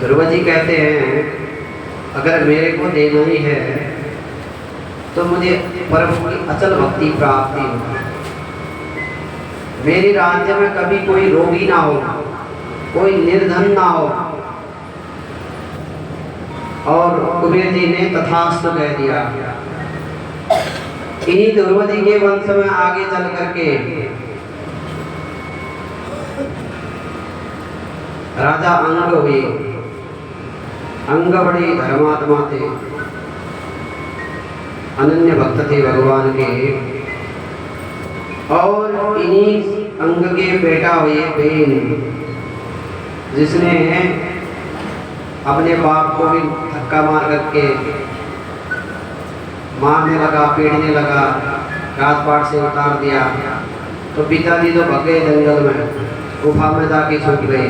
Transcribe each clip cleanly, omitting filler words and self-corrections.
ध्रुव जी कहते हैं अगर मेरे को देना ही है तो मुझे प्रभु की अचल भक्ति प्राप्ति हो। मेरी राज्य में कभी कोई रोगी ना हो, कोई निर्धन ना हो। और कुबेर जी ने तथास्तु कह दिया। इन्हीं ध्रुव जी के वंश में आगे चल करके राजा अंग हुए। अंग बड़े धर्मात्मा थे, अनन्य भक्त थे भगवान के। और इन्हीं अंग के बेटा हुए बेन, जिसने अपने बाप को भी धक्का मार करके मारने लगा, पीटने लगा, राजपाट से उतार दिया। तो पिताजी तो भग गए जंगल में, गुफा में जाके छुप गए।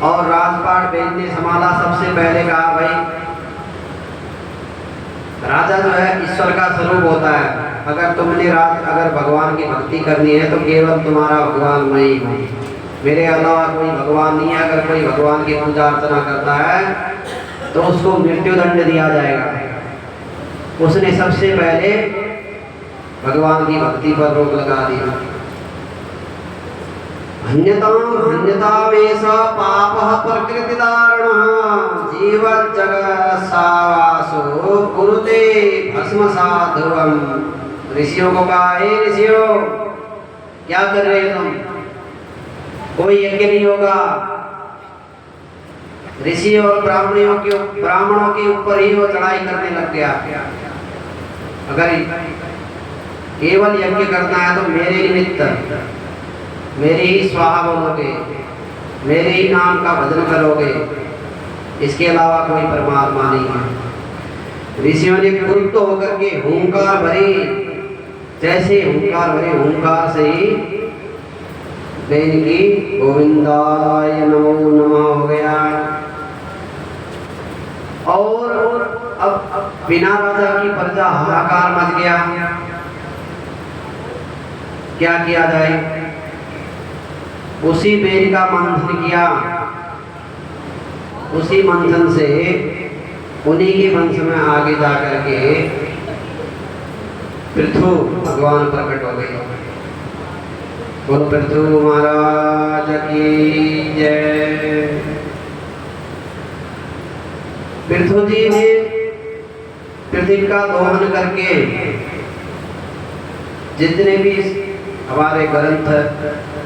और राजपाट बेन ने संभाला। सबसे पहले कहा भाई राजा जो है ईश्वर का स्वरूप होता है। अगर तुमने अगर भगवान की भक्ति करनी है तो केवल तुम्हारा भगवान मैं ही हूँ, मेरे अलावा कोई भगवान नहीं है। अगर कोई भगवान की पूजा अर्चना करता है तो उसको मृत्यु दंड दिया जाएगा। उसने सबसे पहले भगवान की भक्ति पर रोक लगा दी। हन्यतामेषा पापः प्रकृतिदारुणः जीव जगत् सावासो कुरुते भस्मसात् ध्रुवम्। ऋषियों को कहा, हे ऋषियों क्या कर रहे हो तुम? कोई यज्ञ नहीं होगा। ऋषि और ब्राह्मणों के ऊपर ही वो चढ़ाई करने लग गया। अगर केवल यज्ञ करना है तो मेरे निमित्त, मेरे ही स्वाहा बोलोगे, मेरे ही नाम का भजन करोगे, इसके अलावा कोई परमात्मा नहीं है। ऋषियों ने क्रुद्ध होकर के हुंकार भरी। जैसे हुंकार भरे, हुंकार से ही बेन की गोविंदाय नमो नमः हो गया। और अब बिना राजा की प्रजा हाहाकार मच गया। क्या किया जाए? उसी बेन का मंथन किया। उसी मंथन से उन्हीं के वंश में आगे जाकर के पृथु भगवान प्रकट हो गए। बोलो पृथु महाराज की जय। पृथु जी ने पृथ्वी का दोहन करके जितने भी हमारे ग्रंथ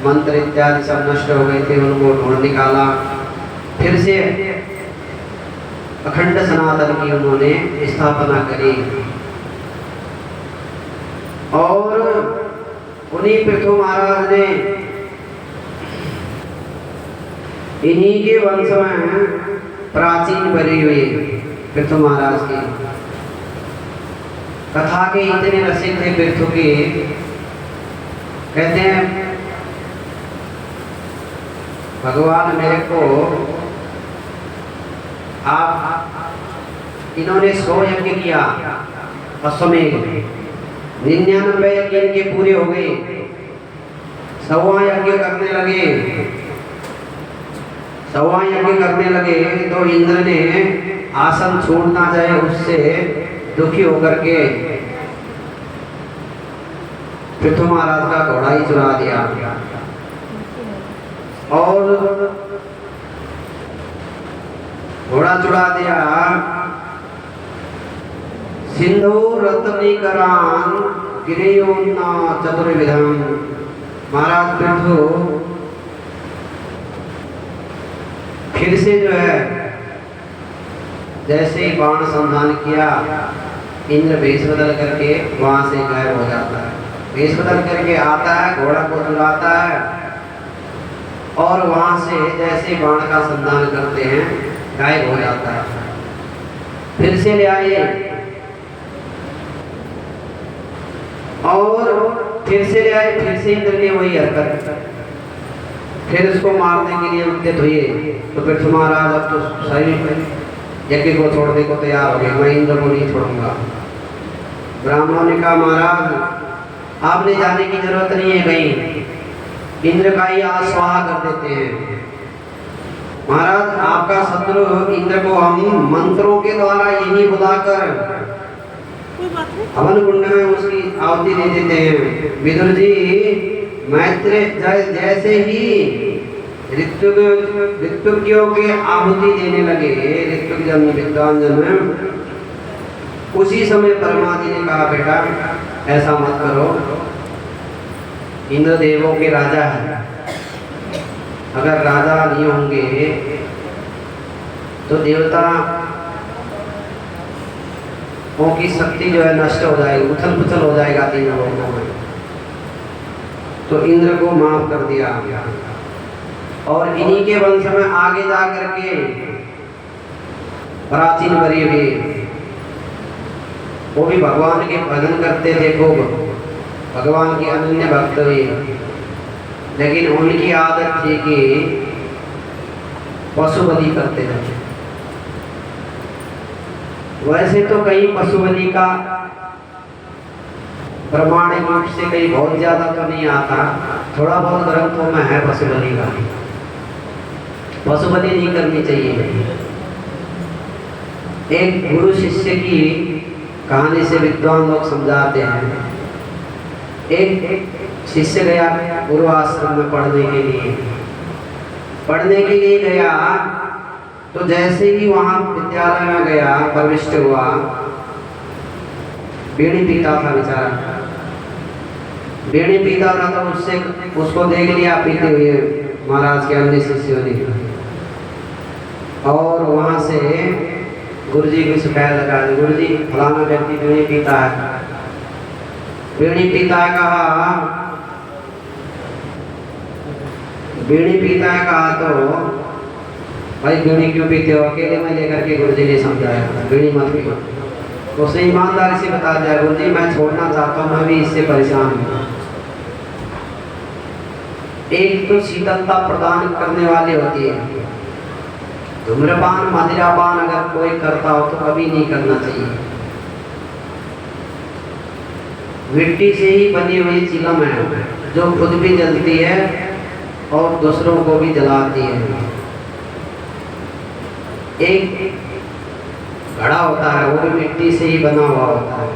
मंत्र इत्यादि सब नष्ट हो गए थे, उनको ढूंढ निकाला। फिर से अखंड सनातन की उन्होंने स्थापना करी। और उन्हीं पृथु महाराज ने इन्हीं के वंश में प्राचीन बनी हुई पृथु महाराज की कथा के इतने रसिक थे पृथु के। कहते हैं भगवान मेरे को इन्होंने 100 यज्ञ किया, अश्वमेध 99 यज्ञ इनके पूरे हो गए। 100वां यज्ञ करने लगे तो इंद्र ने आसन छोड़ना चाहे उससे दुखी होकर के पृथु महाराज का घोड़ा ही चुरा दिया। और घोड़ा चुरा दिया। सिंधु रत्नीकरान गिरियोन्ना चतुर्विधम। महाराज पृथु फिर से जो है जैसे ही बाण संधान किया, इंद्र भेष बदल करके वहां से गायब हो जाता है। भेष बदल करके आता है, घोड़ा को चुराता है और वहां से जैसे बाण का संधान करते हैं गायब हो जाता है। फिर से ले आए और फिर से ले आए। फिर से इंद्र ने वही हरकत, फिर उसको मारने के लिए उद्यत हुए। तो पृथु महाराज अब तो सही यज्ञ को छोड़ने को तैयार हो गए, मैं इंद्र को नहीं छोड़ूंगा। ब्राह्मणों ने कहा महाराज आपने जाने की जरूरत नहीं है कहीं, इंद्र का ही आज स्वाहा कर देते हैं। महाराज आपका शत्रु इंद्र को हम मंत्रों के द्वारा यही बुलाकर हवन कुंड में उसकी आहुति दे देते हैं। विदुर जी मैत्रेय जैसे ही ऋत्विज्ञों के आहुति देने लगे, ऋत्विक जन विद्वान जन, उसी समय ब्रह्मा जी ने कहा बेटा ऐसा मत करो, इंद्र देवों के राजा है, अगर राजा नहीं होंगे तो देवता की शक्ति जो है नष्ट हो जाएगी, उथल पुथल हो जाएगा तीनों लोगों में। तो इंद्र को माफ कर दिया और इन्हीं के वंश में आगे जा करके प्राचीन वरी हुए, वो भी भगवान के भजन करते थे, खूब भगवान की अनन्य भक्त हुए, लेकिन उनकी आदत थी कि पशु बलि करते थे। वैसे तो कहीं पशु बलि का प्रमाणिक रूप से कहीं बहुत ज्यादा तो नहीं आता, थोड़ा बहुत ग्रंथों में है पशु बलि का। पशु बलि नहीं करनी चाहिए। एक गुरु शिष्य की कहानी से विद्वान लोग समझाते हैं। एक शिष्य गया गुरु आश्रम में पढ़ने के लिए गया, तो जैसे ही वहां विद्यालय में गया, प्रविष्ट हुआ, बीड़ी पीता था बेचारा, बीड़ी पीता था, तो उसको देख लिया पीते हुए महाराज के अन्य शिष्यों ने, और वहां से गुरुजी की शिकायत लगा दी, गुरुजी फलाना व्यक्ति बीड़ी पीता है, बीड़ी पीता है कहा, बीड़ी पीता है कहा, तो भाई बीड़ी क्यों पीते हो? अकेले में लेकर के गुरुजी ने समझाया बीड़ी मत पियो। तो उसने ईमानदारी से बता दिया, गुरुजी मैं छोड़ना चाहता हूँ, मैं भी इससे परेशान हूँ। एक तो शीतलता प्रदान करने वाली होती है, धूम्रपान मदिरापान अगर कोई करता हो तो कभी नहीं करना चाहिए। मिट्टी से ही बनी हुई चिलम है जो खुद भी जलती है और दूसरों को भी जलाती है। एक घड़ा होता है, वो भी मिट्टी से ही बना हुआ होता है,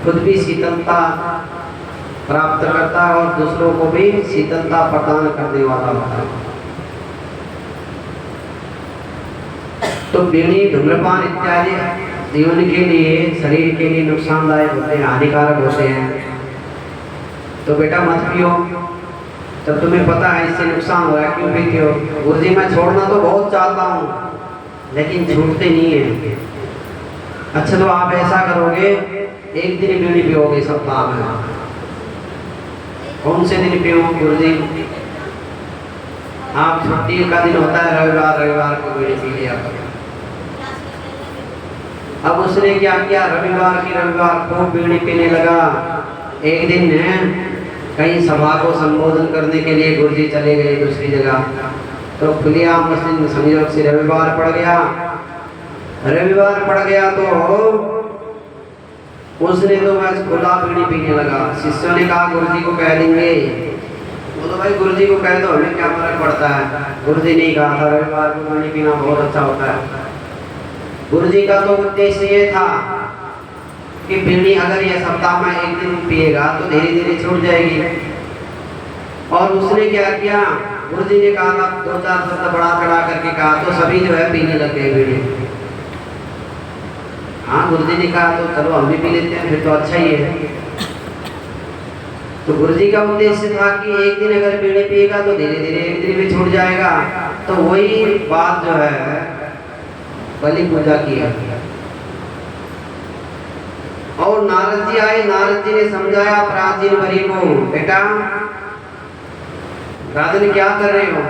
खुद भी शीतलता प्राप्त करता है और दूसरों को भी शीतलता प्रदान करने वाला होता है। तो बीड़ी धूम्रपान इत्यादि जीवन के लिए, शरीर के लिए नुकसानदायक होते हैं, हानिकारक होते हैं। तो बेटा मत पियो, जब तुम्हें पता है इससे नुकसान हो रहा है, क्यों पीते हो? गुरुजी मैं छोड़ना तो बहुत चाहता हूँ लेकिन छूटते नहीं है। अच्छा तो आप ऐसा करोगे, एक दिन बीड़ी पियोगे सप्ताह में, कौन से दिन पियो? गुरुजी आप छुट्टी का दिन होता है रविवार को बीड़ी पी लिया करो। अब उसने क्या किया, रविवार को बीड़ी पीने लगा। एक दिन कहीं सभा को संबोधन करने के लिए गुरुजी चले गए दूसरी जगह, तो खुलेआम मुस्लिम संयोग से रविवार पड़ गया तो उसने तो बस खुला बीड़ी पीने लगा। शिष्यों ने कहा गुरुजी को कह देंगे, वो तो भाई गुरुजी को कह दो, हमें क्या फर्क पड़ता है। गुरुजी ने कहा था रविवार को बीड़ी पीना बहुत अच्छा होता है। गुरुजी का तो उद्देश्य ये था कि बीड़ी अगर ये सप्ताह में एक दिन पिएगा तो धीरे धीरे छूट जाएगी। और उसने क्या किया, गुरुजी ने कहा था, दो चार शब्द बढ़ा चढ़ा करके कहा, तो सभी जो है पीने लग गए बीड़ी। हाँ गुरुजी ने कहा तो चलो हम भी पी लेते हैं, फिर तो अच्छा ही है। तो गुरुजी का उद्देश्य था कि एक दिन अगर बीड़ी पिएगा तो धीरे धीरे एक दिन भी छूट जाएगा। तो वही बात जो है बलि पूजा की है। और नारद जी आए, नारद जी ने समझाया प्राचीन वरी को, बेटा राजन क्या कर रहे हो?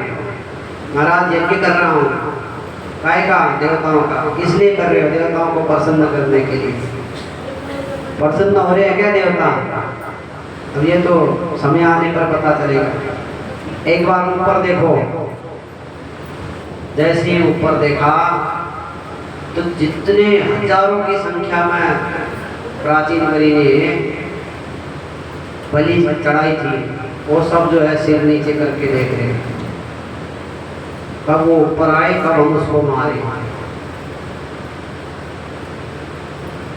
महाराज यज्ञ कर रहा हूँ। काय का? देवताओं का। इसलिए कर रहे हो? देवताओं को प्रसन्न करने के लिए। प्रसन्न हो रहे हैं क्या देवता? अब ये तो समय आने पर पता चलेगा। एक बार ऊपर देखो, जैसे ही ऊपर देखा तो जितने हजारों की संख्या में प्राचीन वरी ने बलि चढ़ाई थी, वो सब जो है सिर नीचे करके देख रहे हैं। कब वो ऊपर आए, कब हम उसको मारे।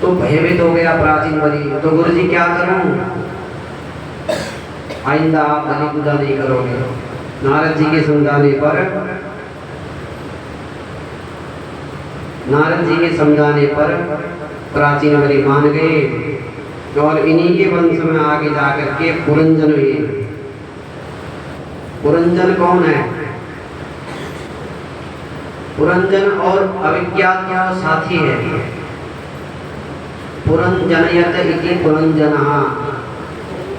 तो भयभीत हो गया प्राचीन बलि। तो गुरु जी क्या करूं, आइंदा आप बलि पूजा नहीं करोगे। नारद जी के समझाने पर, नारद जी के समझाने पर प्राचीन बलि मान गए और इन्हीं के वंश में आगे जाकर के पुरंजन हुए। पुरंजन कौन है? पुरंजन और अविज्ञात का साथी है। पुरंजनयत इति पुरंजनः,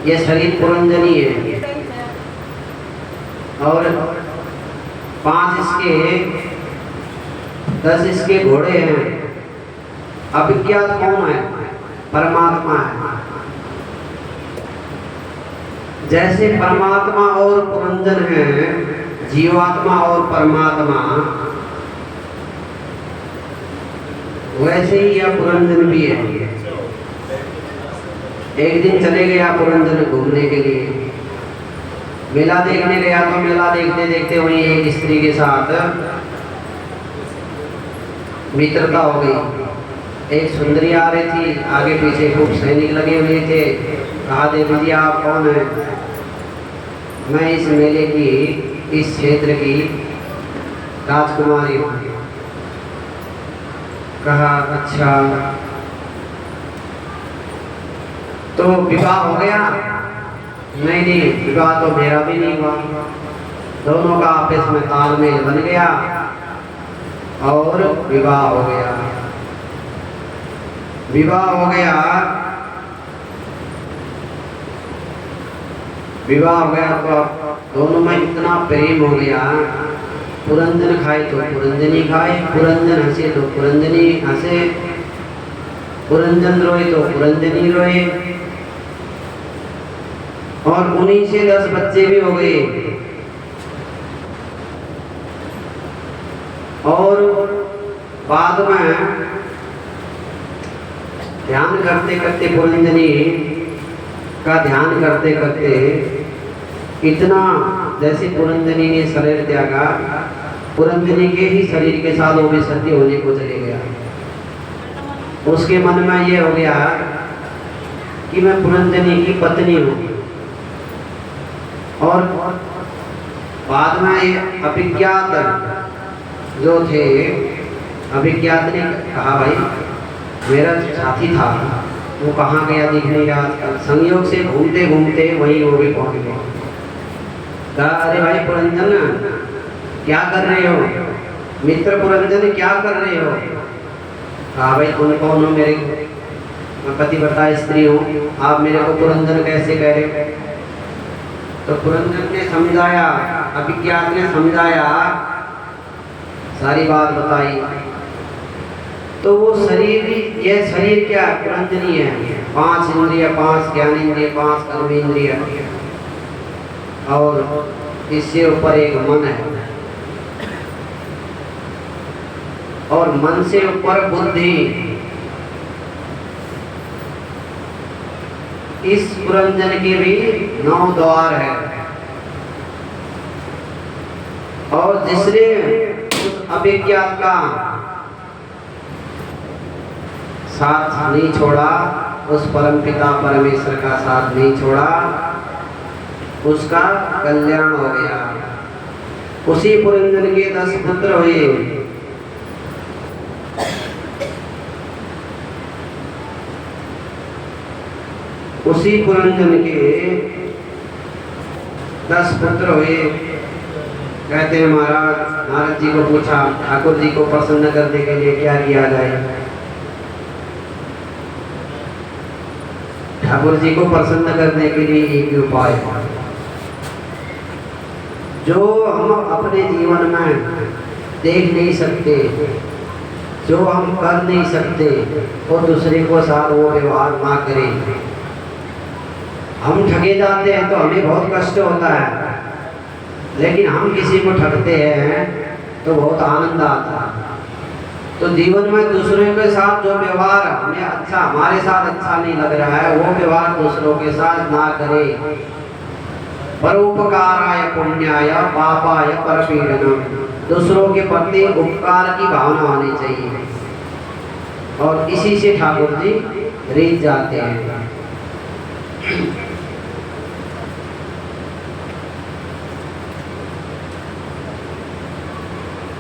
ये शरीर पुरंजनी है। और 5 इसके 10 इसके घोड़े हैं। अविज्ञात कौन है? परमात्मा है। जैसे परमात्मा और पुरंजन है, जीवात्मा और परमात्मा, वैसे ही यह पुरंजन भी है। एक दिन चले गया पुरंजन घूमने के लिए, मेला देखने गया। तो मेला देखते देखते वहीं एक स्त्री के साथ मित्रता हो गई। एक सुंदरी आ रही थी, आगे पीछे खूब सैनिक लगे हुए थे। कहा, देवी जी आप कौन है? मैं इस मेले की, इस क्षेत्र की राजकुमारी हूँ। कहा, अच्छा। तो विवाह हो गया? नहीं नहीं, विवाह तो मेरा भी नहीं हुआ। दोनों का आपस में तालमेल बन गया और विवाह हो गया। विवाह हो गया, विवाह हो गया तो दोनों में इतना प्रेम हो गया। पुरंजन खाए तो पुरंजनी खाए, पुरंजन हंसे तो पुरंजनी हंसे, पुरंजन रोए तो पुरंजनी रोए। और उन्हीं से 10 बच्चे भी हो गए। और बाद में ध्यान करते करते, पुरंजनी का ध्यान करते करते, इतना जैसे पुरंजनी ने शरीर त्यागा, पुरंजनी के ही शरीर के साथ वो भी सत्य होने को चले गया। उसके मन में ये हो गया कि मैं पुरंजनी की पत्नी हूँ। और बाद में ये अभिज्ञात जो थे, अभिज्ञात ने कहा, भाई मेरा साथी था, वो कहाँ गया दिख नहीं रहा। संयोग से घूमते घूमते वहीं वो भी पहुंच गए। कहा, अरे भाई पुरंजन क्या कर रहे हो? मित्र पुरंजन क्या कर रहे हो? कहा, भाई तुम कौन हो? मेरे मैं पतिव्रता स्त्री हूँ, आप मेरे को पुरंजन कैसे कह रहे हो? तो पुरंजन ने समझाया, अभिज्ञात ने समझाया, सारी बात बताई। तो वो शरीर, यह शरीर क्या पुरंजनी है। 5 इंद्रिय, 5 ज्ञानेंद्रिय, 5 कर्मेंद्रिय, और इससे ऊपर एक मन है, और मन से ऊपर बुद्धि। इस पुरंजन के भी 9 द्वार है। और जिसने उस अभिज्ञात का साथ नहीं छोड़ा, उस परम पिता परमेश्वर का साथ नहीं छोड़ा, उसका कल्याण हो गया। उसी पुरंजन के 10 पुत्र हुए। उसी पुरंजन के 10 पुत्र हुए। कहते हैं महाराज, नारद जी को पूछा, ठाकुर जी को प्रसन्न करने के लिए क्या किया जाए? ठाकुर जी को प्रसन्न करने के लिए एक ही उपाय है, जो हम अपने जीवन में देख नहीं सकते, जो हम कर नहीं सकते, वो दूसरे को साथ वो व्यवहार ना करें। हम ठगे जाते हैं तो हमें बहुत कष्ट होता है, लेकिन हम किसी को ठगते हैं तो बहुत आनंद आता है। तो जीवन में दूसरों के साथ जो व्यवहार हमें अच्छा, हमारे साथ अच्छा नहीं लग रहा है, वो व्यवहार दूसरों के साथ ना करें। परोपकाराय पुण्याय पापाय परपीडनम। दूसरों के प्रति उपकार की भावना होनी चाहिए, और इसी से ठाकुर जी रीत जाते हैं।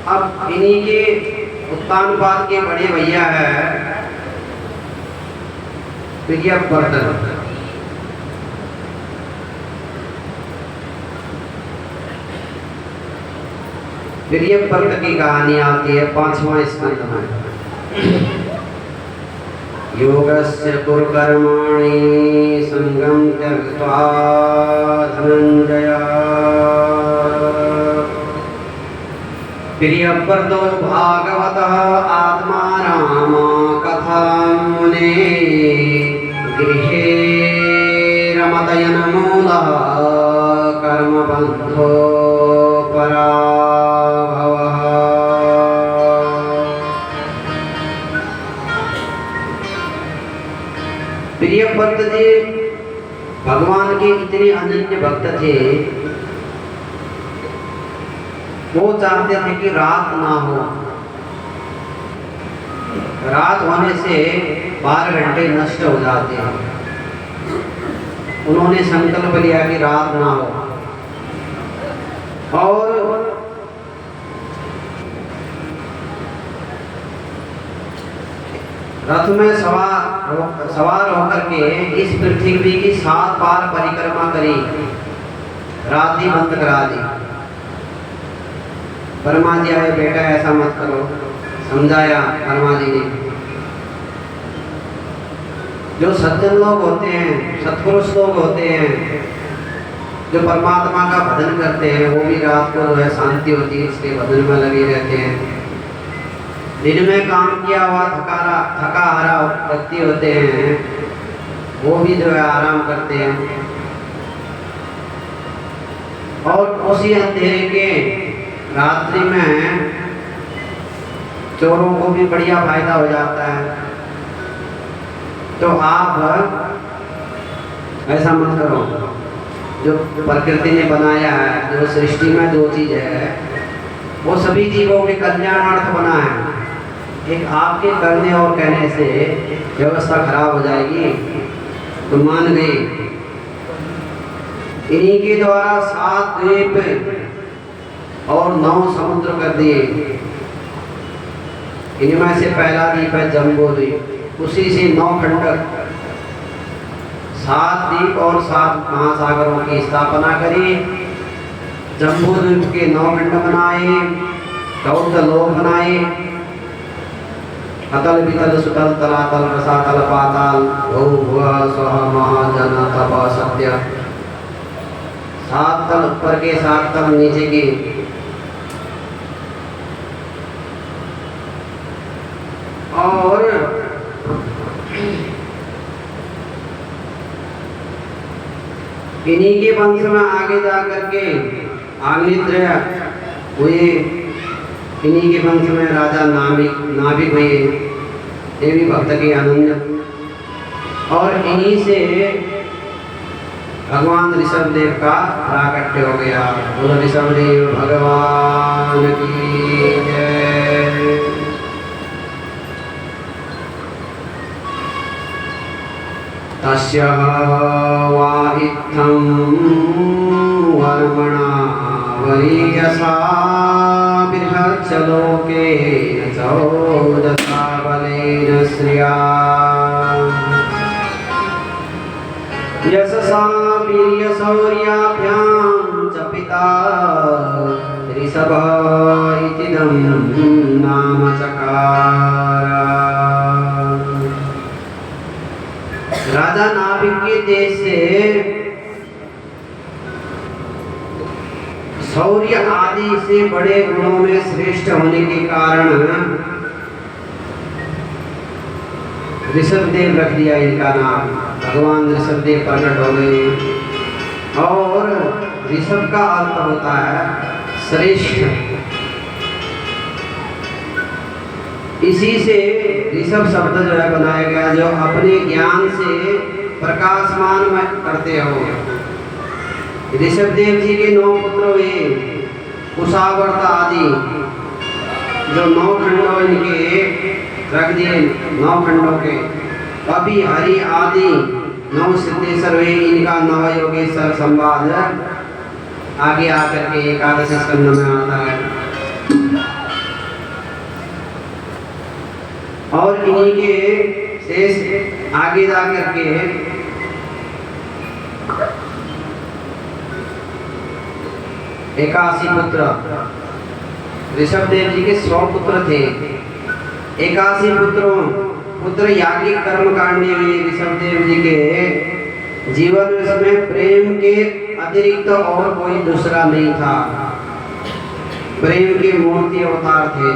अब इन्हीं के उत्तानपाद के बड़े भैया है प्रियव्रत। प्रियव्रत की कहानी आती है 5वां स्कंद में। योगस्य कुर्कर्माणि संगं त्यक्त्वा धनंजय। प्रियव्रतो भागवतः आत्माराम कथां मुने। गृहे रमतयनमूलः कर्मबन्धो पराभवः। प्रियव्रत जी भगवान के इतने अनन्य भक्त थे, वो चाहते थे कि रात ना हो। रात होने से 12 घंटे नष्ट हो जाते हैं। उन्होंने संकल्प लिया कि रात ना हो, और रथ में सवार होकर के इस पृथ्वी की 7 बार परिक्रमा करी, रात ही बंद करा दी। परमा जी आए, बेटा ऐसा मत करो, समझाया परमा जी ने। जो सज्जन लोग होते हैं, सत्पुरुष लोग होते हैं, जो परमात्मा का भजन करते हैं, वो भी रात को जो है शांति होती है इसके भजन में लगे रहते हैं। दिन में काम किया हुआ थका हारा व्यक्ति होते हैं, वो भी जो है आराम करते हैं। और उसी अंधेरे के रात्रि में चोरों को भी बढ़िया फायदा हो जाता है। तो आप ऐसा मत करो। जो प्रकृति ने बनाया है, जो सृष्टि में 2 चीज है, वो सभी जीवों के कल्याणार्थ बना है। एक आपके करने और कहने से व्यवस्था खराब हो जाएगी, तो मान गई। इन्हीं के द्वारा 7 द्वीप और 9 समुद्र कर दिए। इनमें से पहला द्वीप है जम्बू द्वीप, उसी से 9 खंडक, 7 द्वीप और 7 महासागरों की स्थापना करी। जम्बू द्वीप के 9 खंड बनाए, 14 लोक बनाए। अतल वितल सुतल तलातल रसातल पाताल भू भुवः स्वः महाजन तप सत्य। 7 तल ऊपर के, 7 तल नीचे के। और इन्हीं के वंश में आगे जा करके आग्नेय हुए। इन्हीं के वंश में राजा नाभिक हुए, ये भी भक्त के अनन्य। और इन्हीं से भगवान ऋषभदेव का प्राकट्य हो गया। बोलो ऋषभदेव भगवान की जय। तस्य वा इत्थं वर्मणा वरीयसा बृहच्च लोकेन चौदसा बलेन श्रिया। यशसा वीर्यशौर्याभ्यां च पिता ऋषभः इतीदं नाम चकार। राजा नाभिक के देश से शौर्य आदि से बड़े गुणों में श्रेष्ठ होने के कारण ऋषभदेव रख दिया इनका नाम। भगवान ऋषभदेव प्रकट हो गए। और ऋषभ का अर्थ होता है श्रेष्ठ। इसी से ऋषभ शब्द जो है बनाया गया, जो अपने ज्ञान से प्रकाशमान में करते हो। ऋषभदेव जी के 9 पुत्र हुए, कुशावर्त आदि जो 9 खंडों इनके रख दिए, 9 खंडों के। कभी हरि आदि 9 सिद्धेश्वर हुए, इनका नव योगेश्वर संवाद आगे आकर के 11 स्कंद में आता है। और इन्हीं के शेष आगे जा करके एकासी पुत्र, ऋषभ देव जी के 100 पुत्र थे। 81 पुत्र याज्ञिक कर्म कांड में ऋषभ देव जी के जीवन में प्रेम के अतिरिक्त और कोई दूसरा नहीं था। प्रेम के मूर्ति अवतार थे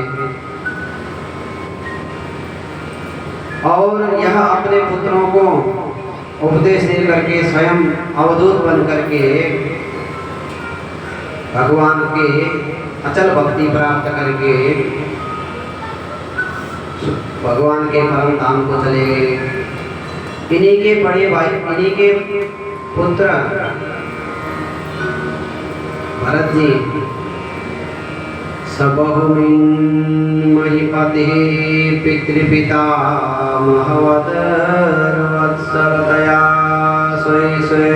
और यह अपने पुत्रों को उपदेश दे करके स्वयं अवधूत बन करके भगवान के अचल भक्ति प्राप्त करके भगवान के परम धाम को चले गए। इन्हीं के बड़े भाई, इन्हीं के पुत्र भरत जी सबहुमिन्महीपते पितृपिता महवत्सरतया स्वे स्वे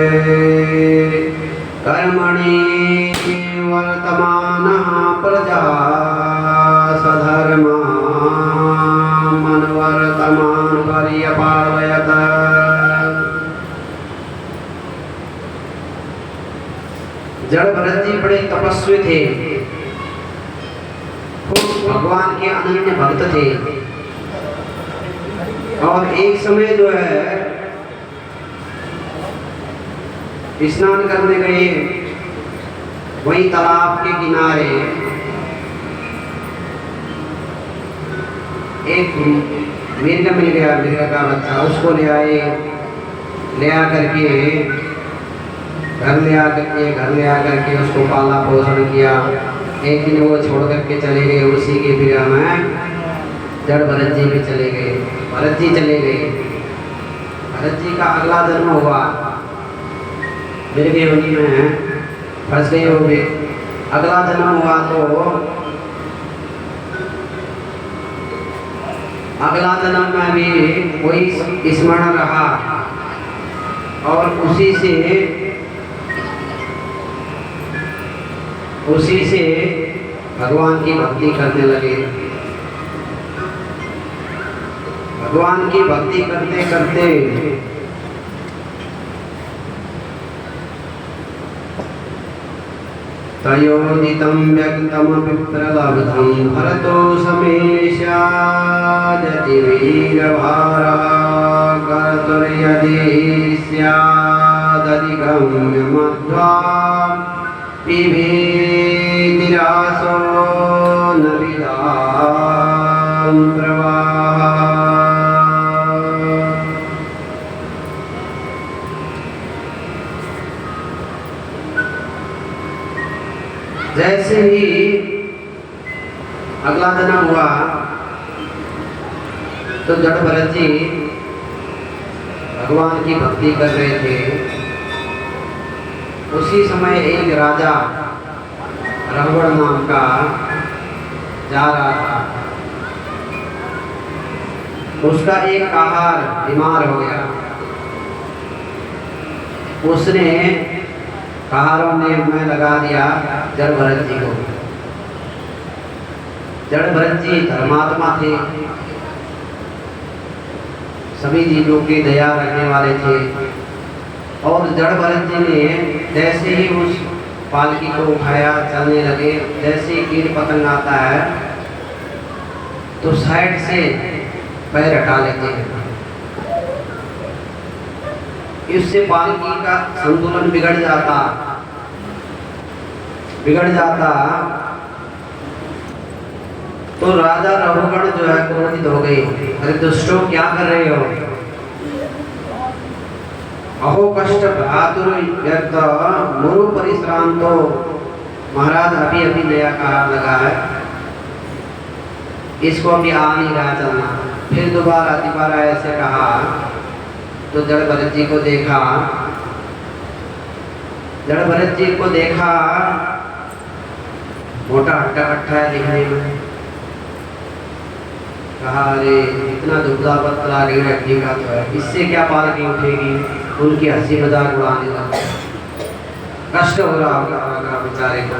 कर्मणि वर्तमानः प्रजा सधर्मा मनवर्तमान पर्यपालयत। जड़ भरत जी बड़े तपस्वी थे, भगवान के अनन्य भक्त थे और एक समय जो है स्नान करने गए, वही तालाब के किनारे एक मिर्ग मिल गया, मिर्ग का बच्चा। उसको ले आए, ले आ करके घर ले आकर के उसको पाला पोषण किया। एक दिन वो छोड़ करके चले गए, उसी के फिर में जड़ भरत जी भी चले गए। भरत जी चले गए, भरत जी का अगला जन्म हुआ, मिर्ग योनि में फंस गए हो गए। अगला जन्म हुआ तो अगला जन्म में भी कोई स्मरण रहा और उसी से भगवान की भक्ति करने लगे। भगवान की भक्ति करते करते तयोदितं व्यक्तमपि प्रलब्धं भरतो समेष्यादति वीरभारा कर्तुर्यदि स्यादधिगम्य मध्वा पिबेतिरासो न विदां प्रवाहः। जैसे ही अगला जन्म हुआ तो जड़ भरत जी भगवान की भक्ति कर रहे थे। उसी समय एक राजा रावण नाम का जा रहा था। उसका एक आहार बीमार हो गया। उसने कहारों में लगा दिया जड़ भरत जी को। जड़ भरत जी धर्मात्मा थे, सभी जीवों की दया रखने वाले थे और जड़ भरत जी ने जैसे ही उस पालकी को उठाया, चलने लगे। जैसे ही कीट पतंग आता है तो साइड से पैर हटा लेते हैं, इससे पालकी का संतुलन बिगड़ जाता। तो राजा रघुगण जो है क्रोधित हो गए। अरे दुष्टों, क्या कर रहे हो? अहो कष्ट भ्रातुर व्यर्थ मुरु परिश्रांतो। महाराज अभी नया कहा लगा है, इसको अभी आ नहीं रहा चलना। फिर दोबारा ऐसे कहा तो जड़ भरत जी को देखा। मोटा हट्टा कट्टा है दिखने में। कहा अरे इतना दुबला पतला रेड हड्डी का तो है, इससे क्या पालकी उठेगी। उनकी हंसी मजाक उड़ाने लगा। कष्ट हो रहा होगा बेचारे को।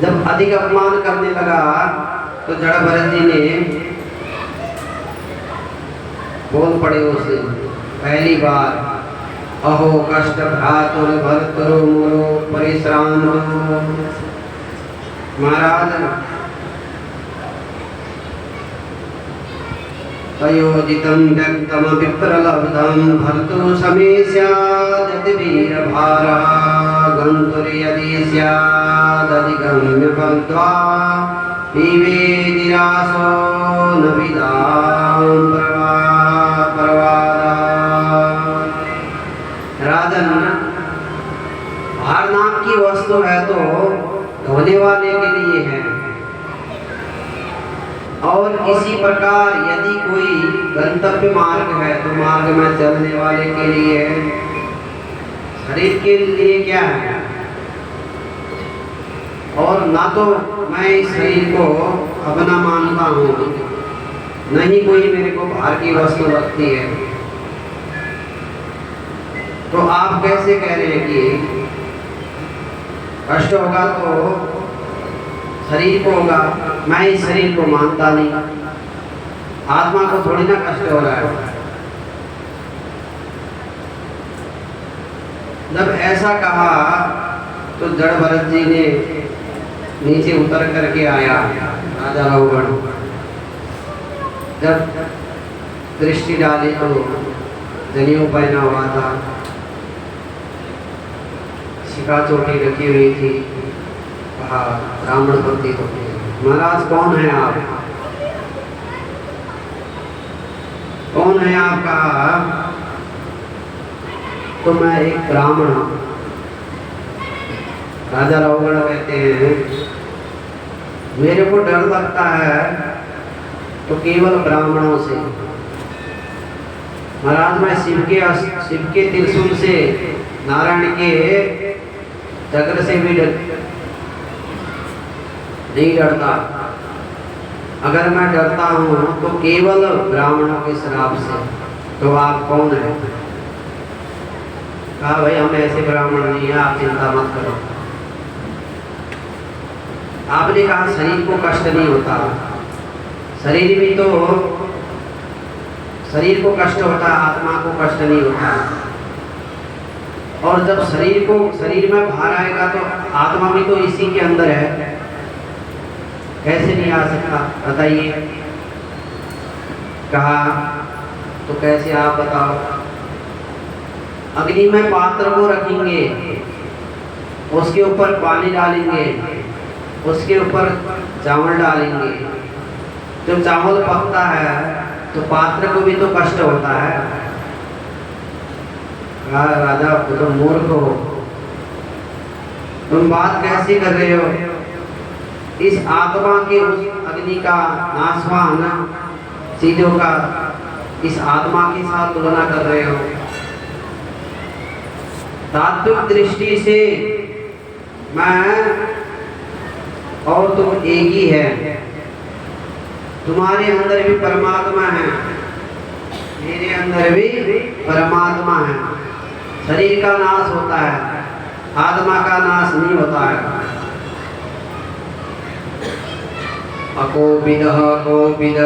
जब अधिक अपमान करने लगा तो जड़ भरत जी ने बोल पड़े उसे पहली बार, अहो कष्ट भ्रातुर भर्तरो मोरो परिश्राम। महाराज तयोजितं व्यक्तम विप्रलब्धं भर्तु समे स्यादति वीरभारः गन्तुर्यदि स्यादधिगम्य बद्ध्वा विवेदिरासो न विदां राजन, भार नाम की वस्तु है तो धोने वाले के लिए है, और इसी प्रकार यदि कोई गंतव्य मार्ग है तो मार्ग में चलने वाले के लिए है। शरीर के लिए क्या है? और ना तो मैं इस शरीर को अपना मानता हूँ, नहीं कोई मेरे को भार की वस्तु लगती है। तो आप कैसे कह रहे हैं कि कष्ट होगा तो शरीर को होगा? मैं इस शरीर को मानता नहीं, आत्मा को थोड़ी ना कष्ट हो रहा है। जब ऐसा कहा तो जड़ भरत जी ने नीचे उतर करके आया राजा रावण। जब दृष्टि डाली तो जनेऊ पहना हुआ था, शिखा चोटी रखी हुई थी। कहा ब्राह्मण प्रतीत होते हैं। महाराज कौन है आप? कौन है आप? कहा तो मैं एक ब्राह्मण हूं। राजा रावण कहते हैं मेरे को डर लगता है तो केवल ब्राह्मणों से। महाराज मैं शिव के त्रिशूल से, नारायण के चक्र से भी नहीं डरता। अगर मैं डरता हूँ तो केवल ब्राह्मणों के श्राप से। तो आप कौन है? कहा भाई हम ऐसे ब्राह्मण नहीं है, आप चिंता मत करो। आपने कहा शरीर को कष्ट नहीं होता, शरीर भी तो शरीर को कष्ट होता, आत्मा को कष्ट नहीं होता। और जब शरीर में भार आएगा तो आत्मा भी तो इसी के अंदर है, कैसे नहीं आ सकता? बताइए। कहा तो कैसे आप बताओ? अग्नि में पात्र को रखेंगे, उसके ऊपर पानी डालेंगे, उसके ऊपर चावल डालेंगे। जब चावल पकता है तो पात्र को भी तो कष्ट होता है। कहा राजा तुम मूर्ख हो, तुम बात कैसे कर रहे हो? इस आत्मा के उस अग्नि का नाशवान चीजों का इस आत्मा के साथ तुलना कर रहे हो। तात्विक दृष्टि से मैं और तुम एक ही है। तुम्हारे अंदर भी परमात्मा है, मेरे अंदर भी परमात्मा है। शरीर का नाश होता है, आत्मा का नाश नहीं होता है। अकोपिदः कोपिदवादवादान्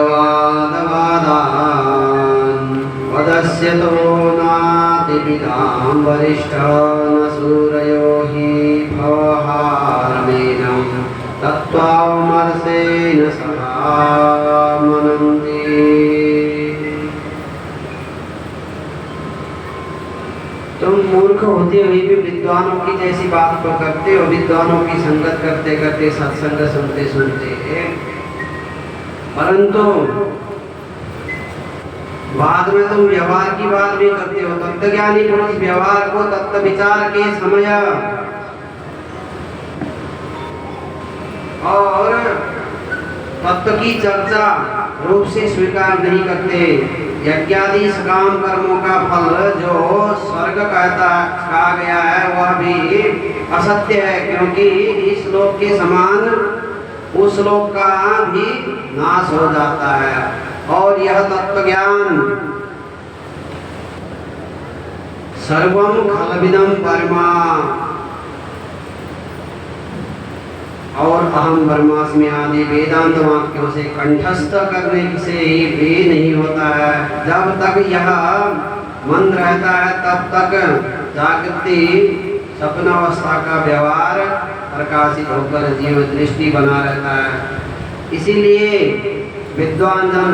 वदस्य तो नातिविदां वरिष्ठः न सूरयो हि भवहारमेनं तत्त्वामर्षेण सदा मनन्ति। तुम मूर्ख होते हुए भी विद्वानों की जैसी बात को करते हो, विद्वानों की संगत करते करते सत्संग सुनते सुनते, परंतु बाद में तुम व्यवहार की बात भी करते हो। तत्वज्ञानी पुरुष व्यवहार को तत्व विचार के समय और तत्व की चर्चा रूप से स्वीकार नहीं करते। यज्ञादि सकाम कर्मों का फल जो स्वर्ग कहा गया है वह भी असत्य है, क्योंकि इस लोक के समान उस लोक का भी नाश हो जाता है। और यह तत्व ज्ञान सर्वम खलविदम परमा और अहम ब्रह्मास्मि आदि वेदांत वाक्यों से कंठस्थ करने से ही भी नहीं होता है। जब तक यह मन रहता है तब तक जागृति सपन अवस्था का व्यवहार प्रकाशित होकर जीव दृष्टि बना रहता है। इसीलिए विद्वान जन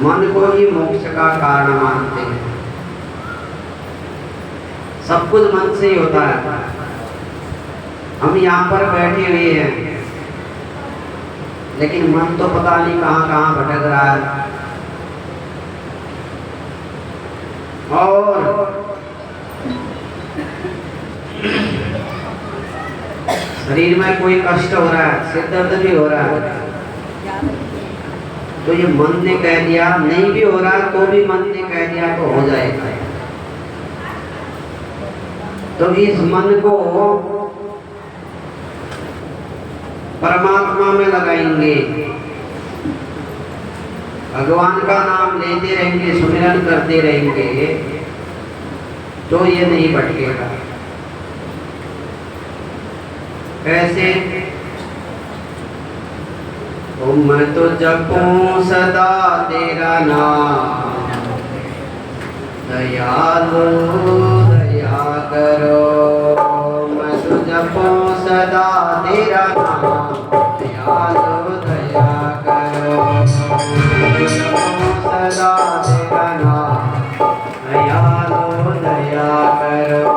मन को ही मोक्ष का कारण मानते हैं। सब कुछ मन से ही होता है। हम यहाँ पर बैठे हुए हैं, लेकिन मन तो पता नहीं कहाँ कहाँ भटक रहा है। और शरीर में कोई कष्ट हो रहा है, सिर दर्द भी हो रहा है, तो ये मन ने कह दिया। नहीं भी हो रहा तो भी मन ने कह दिया तो हो जाएगा। तो इस मन को परमात्मा में लगाएंगे, भगवान का नाम लेते रहेंगे, सुमिरन करते रहेंगे, तो ये नहीं भटकेगा। कैसे? ओ मैं तो जपूं सदा तेरा नाम, दयालु दया करो। मैं तो जपूं सदा तेरा नाम, दयालु दया करो। सदा तेरा नाम, दयालु दया करो।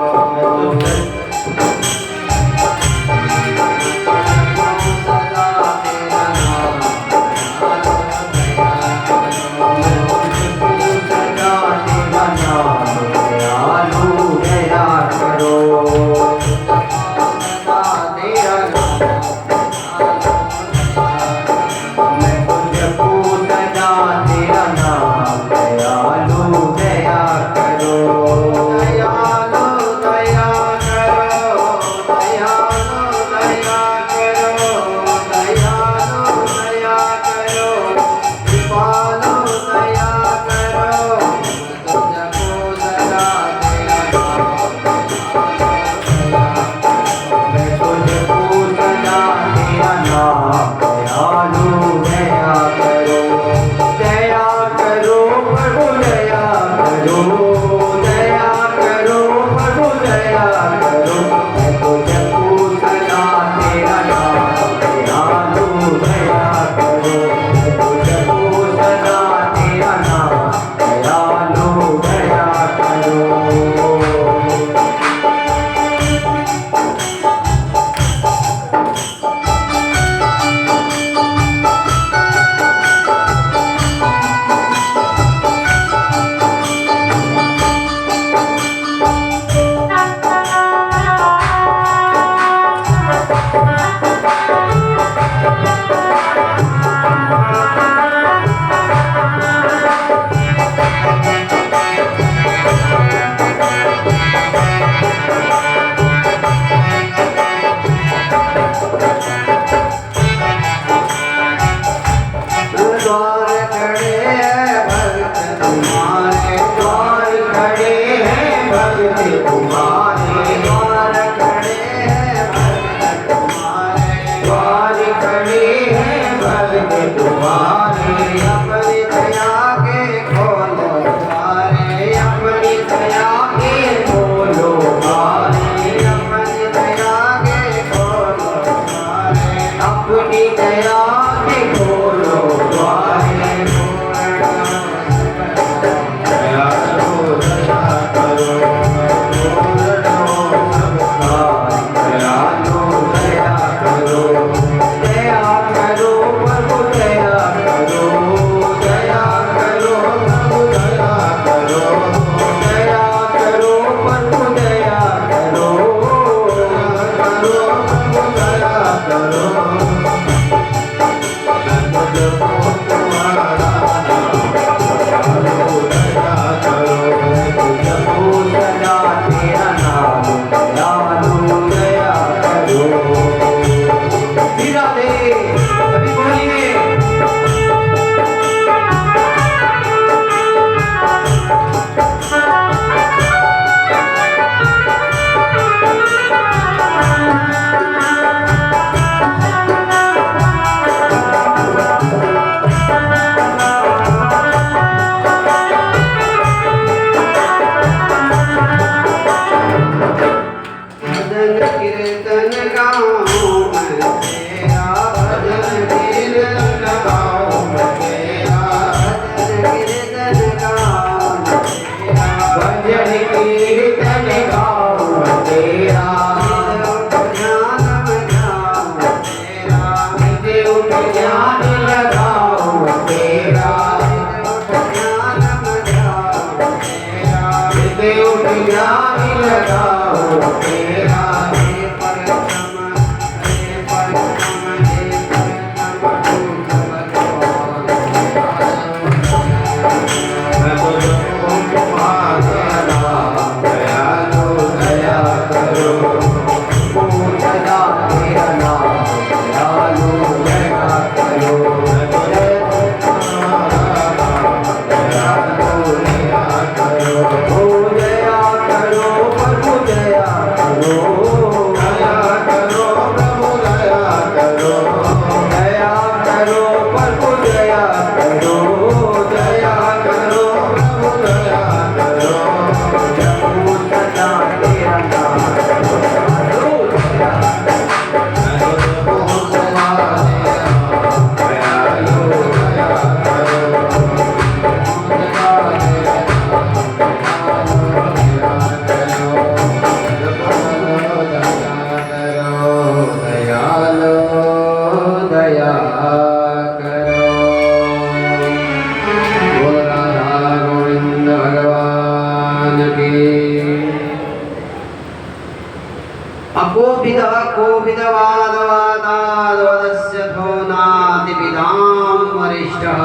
विदाम वरिष्ठः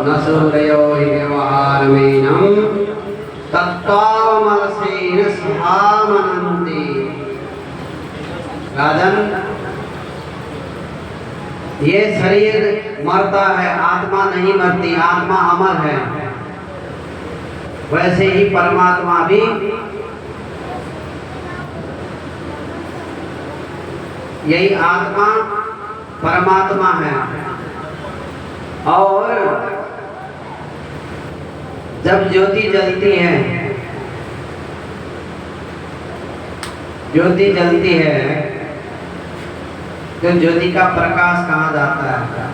न सूरयो हि व्यवहारमेनं तत्त्वामरसेन सहामनन्ति। राजन, ये शरीर मरता है, आत्मा नहीं मरती, आत्मा अमर है। वैसे ही परमात्मा भी यही आत्मा परमात्मा है। और जब ज्योति जलती है, ज्योति जलती है तो ज्योति का प्रकाश कहाँ जाता है?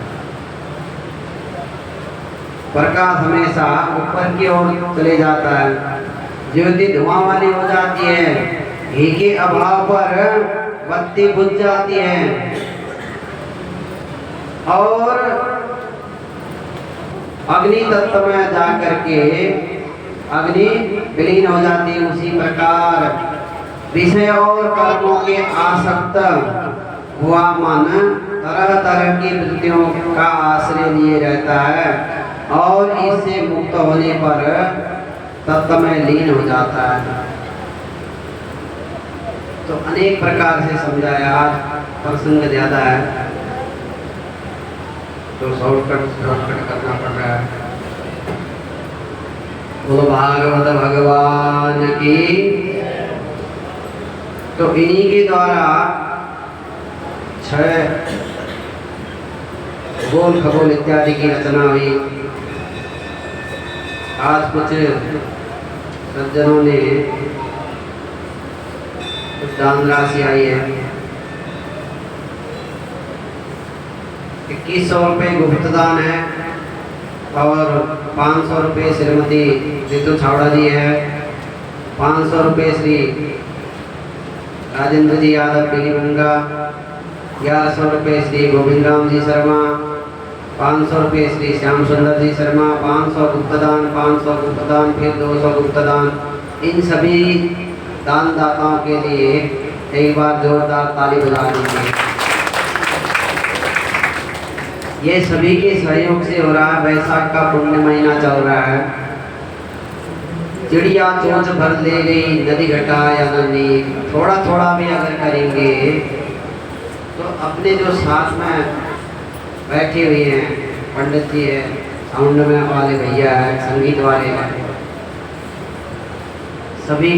प्रकाश हमेशा ऊपर की ओर चले जाता है। ज्योति धुआं वाली हो जाती है, घी के अभाव पर बत्ती बुझ जाती है और अग्नि तत्व में जाकर के अग्नि विलीन हो जाती है। उसी प्रकार विषय और कर्मों के आसक्त हुआ मन तरह तरह की वृत्तियों का आश्रय लिए रहता है और इससे मुक्त होने पर तत्व में लीन हो जाता है। तो अनेक प्रकार से समझाया, आज प्रसंग ज्यादा है तो शॉर्टकट करना पड़ रहा है। बोलो भागवत भगवान की। तो इन्हीं के द्वारा 6 गोल खगोल इत्यादि की रचना हुई। आज कुछ सज्जनों ने कुछ दान राशि आई है, 2100 रुपये गुप्त दान है और 500 रुपये श्रीमती रितु छावड़ा जी है, 500 रुपये श्री राजेंद्र जी यादव पीलीमंगा, 1100 रुपये श्री गोविंद राम जी शर्मा, 500 रुपये श्री श्याम सुंदर जी शर्मा, 500 गुप्तदान, 500 गुप्तदान, फिर 200 गुप्तदान। इन सभी दानदाताओं के लिए एक बार जोरदार ताली बजा दीजिए। ये सभी के सहयोग से हो रहा है। वैशाख का पुण्य महीना चल रहा है। चिड़िया चोंच भर ले गई, नदी घटा या नदी, थोड़ा थोड़ा भी अगर करेंगे तो अपने जो साथ में बैठे हुए हैं, पंडित जी है, साउंड में वाले भैया है, संगीत वाले हैं, सभी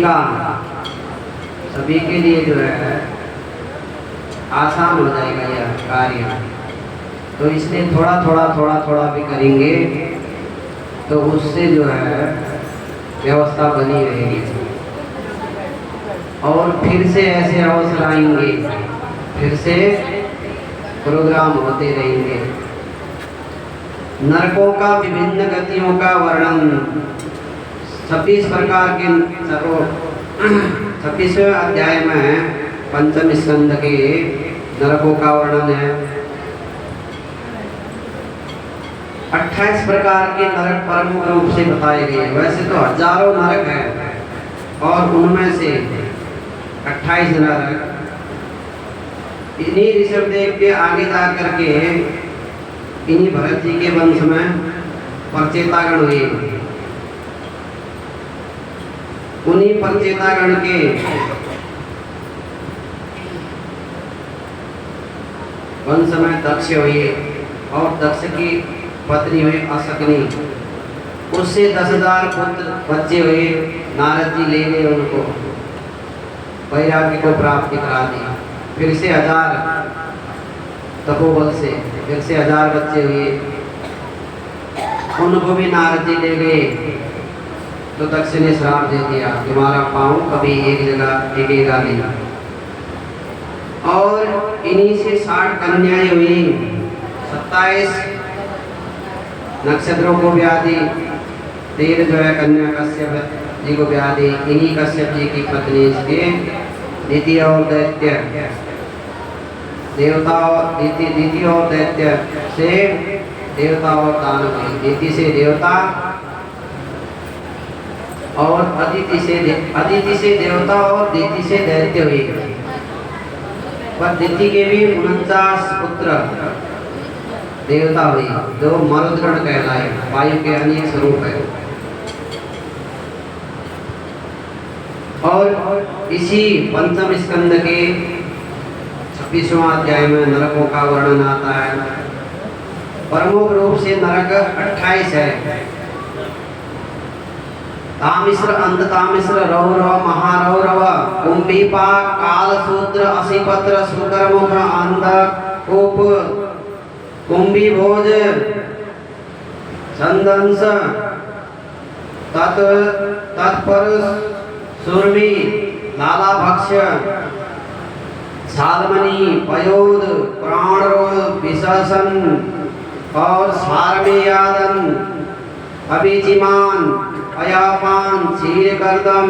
के लिए जो है आसान हो जाएगा यह कार्य। तो इसलिए थोड़ा थोड़ा भी करेंगे तो उससे जो है व्यवस्था बनी रहेगी। और फिर से ऐसे अवसर आएंगे, फिर से प्रोग्राम होते रहेंगे। नरकों का विभिन्न गतियों का वर्णन 26 प्रकार के 26वें अध्याय में पंचम स्कंद के नरकों का वर्णन है। 28 प्रकार के नरक प्रमुख रूप से बताए गए। वैसे तो हजारों नरक हैं और उनमें से 28 नरक इन्हीं ऋषभदेव के आगे जा करके इन्हीं भरत जी के वंश में परचेतागण हुए। उन्हीं परचेतागण के वंश में दक्ष हुए और दक्ष की पत्नी हुई अशक्नी। उससे 10,000 पुत्र बच्चे हुए। नारद जी ले गए उनको, वैराग्य को प्राप्ति करा दी। फिर से 1000 तपोबल से फिर से 1000 बच्चे हुए। उनको भी नारद जी ले गए तो दक्ष ने श्राप दे दिया, तुम्हारा पाँव कभी एक जगह टिकेगा नहीं। और इन्हीं से 60 कन्याएं हुई। 27 नक्षत्रों को ब्याह दी। 13 जो है कन्या कश्यप जी को ब्याह दी। इन्हीं कश्यप जी की पत्नी इसके द्वितीय और दैत्य देवता और द्वितीय और दैत्य से देवता और दानव हुई। द्वितीय से देवता और अदिति से देवता और द्वितीय से दैत्य हुई। पर द्वितीय के भी 49 पुत्र देवता हुई जो मरुदगण कहलाए, वायु के अनेक स्वरूप है। और इसी पंचम स्कंद के 26वां अध्याय में नरकों का वर्णन आता है। प्रमुख रूप से नरक 28 है। तामिश्र, अंध तामिश्र, रौरव, महारौरव, कुंभीपाक, कालसूत्र, असीपत्र, शुकरमुख, अंधक, कूप, कुंभीभोज, संदंस, तत्पर, सुरभि, लालाभक्ष्य, सालमणि, पयोद, प्राणरोध, विशसन और सारमेयादन, अभिजिमान, अयापान, क्षीरकर्दम,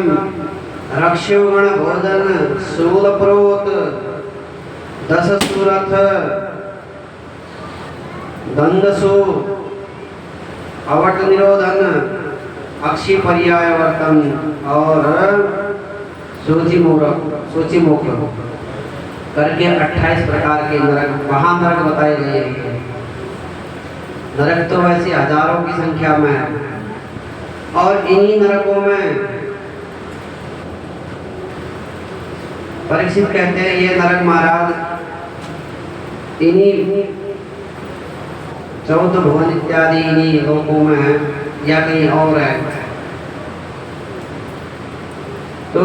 रक्षोगण भोजन, शूलप्रोत, दशसूरथ, दंडसु, अवट निरोधन, अक्षी पर्यायवर्तन और सूचिमुख करके 28 प्रकार के नरक, वहां नरक बताए गए हैं। नरक तो वैसे हजारों की संख्या में है और इन्हीं नरकों में परीक्षित कहते हैं ये नरक महाराज इन्हीं 14 भुवन इत्यादि इन्हीं लोकों में है या कहीं और है। तो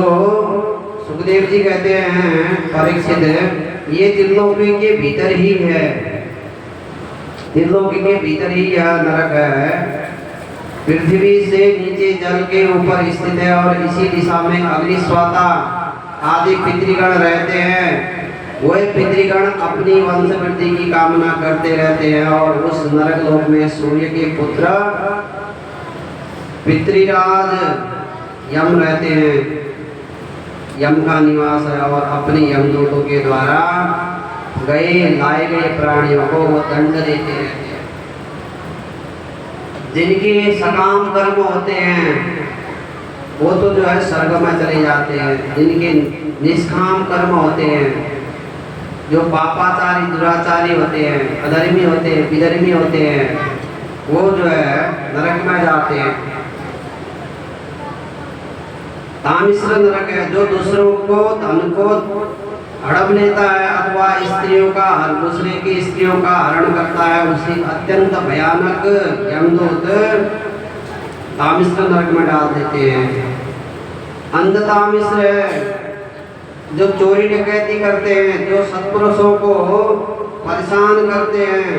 सुखदेव जी कहते हैं परीक्षित ये त्रिलोकी के भीतर ही है, त्रिलोकी के भीतर ही यह नरक है। पृथ्वी से नीचे जल के ऊपर स्थित है और इसी दिशा में अग्नि, स्वाता आदि पितृगण रहते हैं। वह पितृगण अपनी वंश वृद्धि की कामना करते रहते हैं और उस नरक लोक में सूर्य के पुत्र पितृराज यम रहते हैं। यम का निवास है और अपने यमदूतों के द्वारा लाए गए प्राणियों को वो दंड देते रहते हैं। जिनके सकाम कर्म होते हैं वो तो जो है स्वर्ग में चले जाते हैं। जिनके निष्काम कर्म होते हैं, जो पापाचारी दुराचारी होते हैं, अधर्मी होते हैं, विधर्मी होते हैं, वो जो है नरक में जाते हैं। तामिश्र नरक है जो दूसरों को धन को हड़प लेता है अथवा स्त्रियों का दूसरे की स्त्रियों का हरण करता है, उसी अत्यंत भयानक यमदूत तामिश्र नरक में डाल देते हैं। अंध तामिश्र है जो चोरी डकैती करते हैं, जो सत्पुरुषों को परेशान करते हैं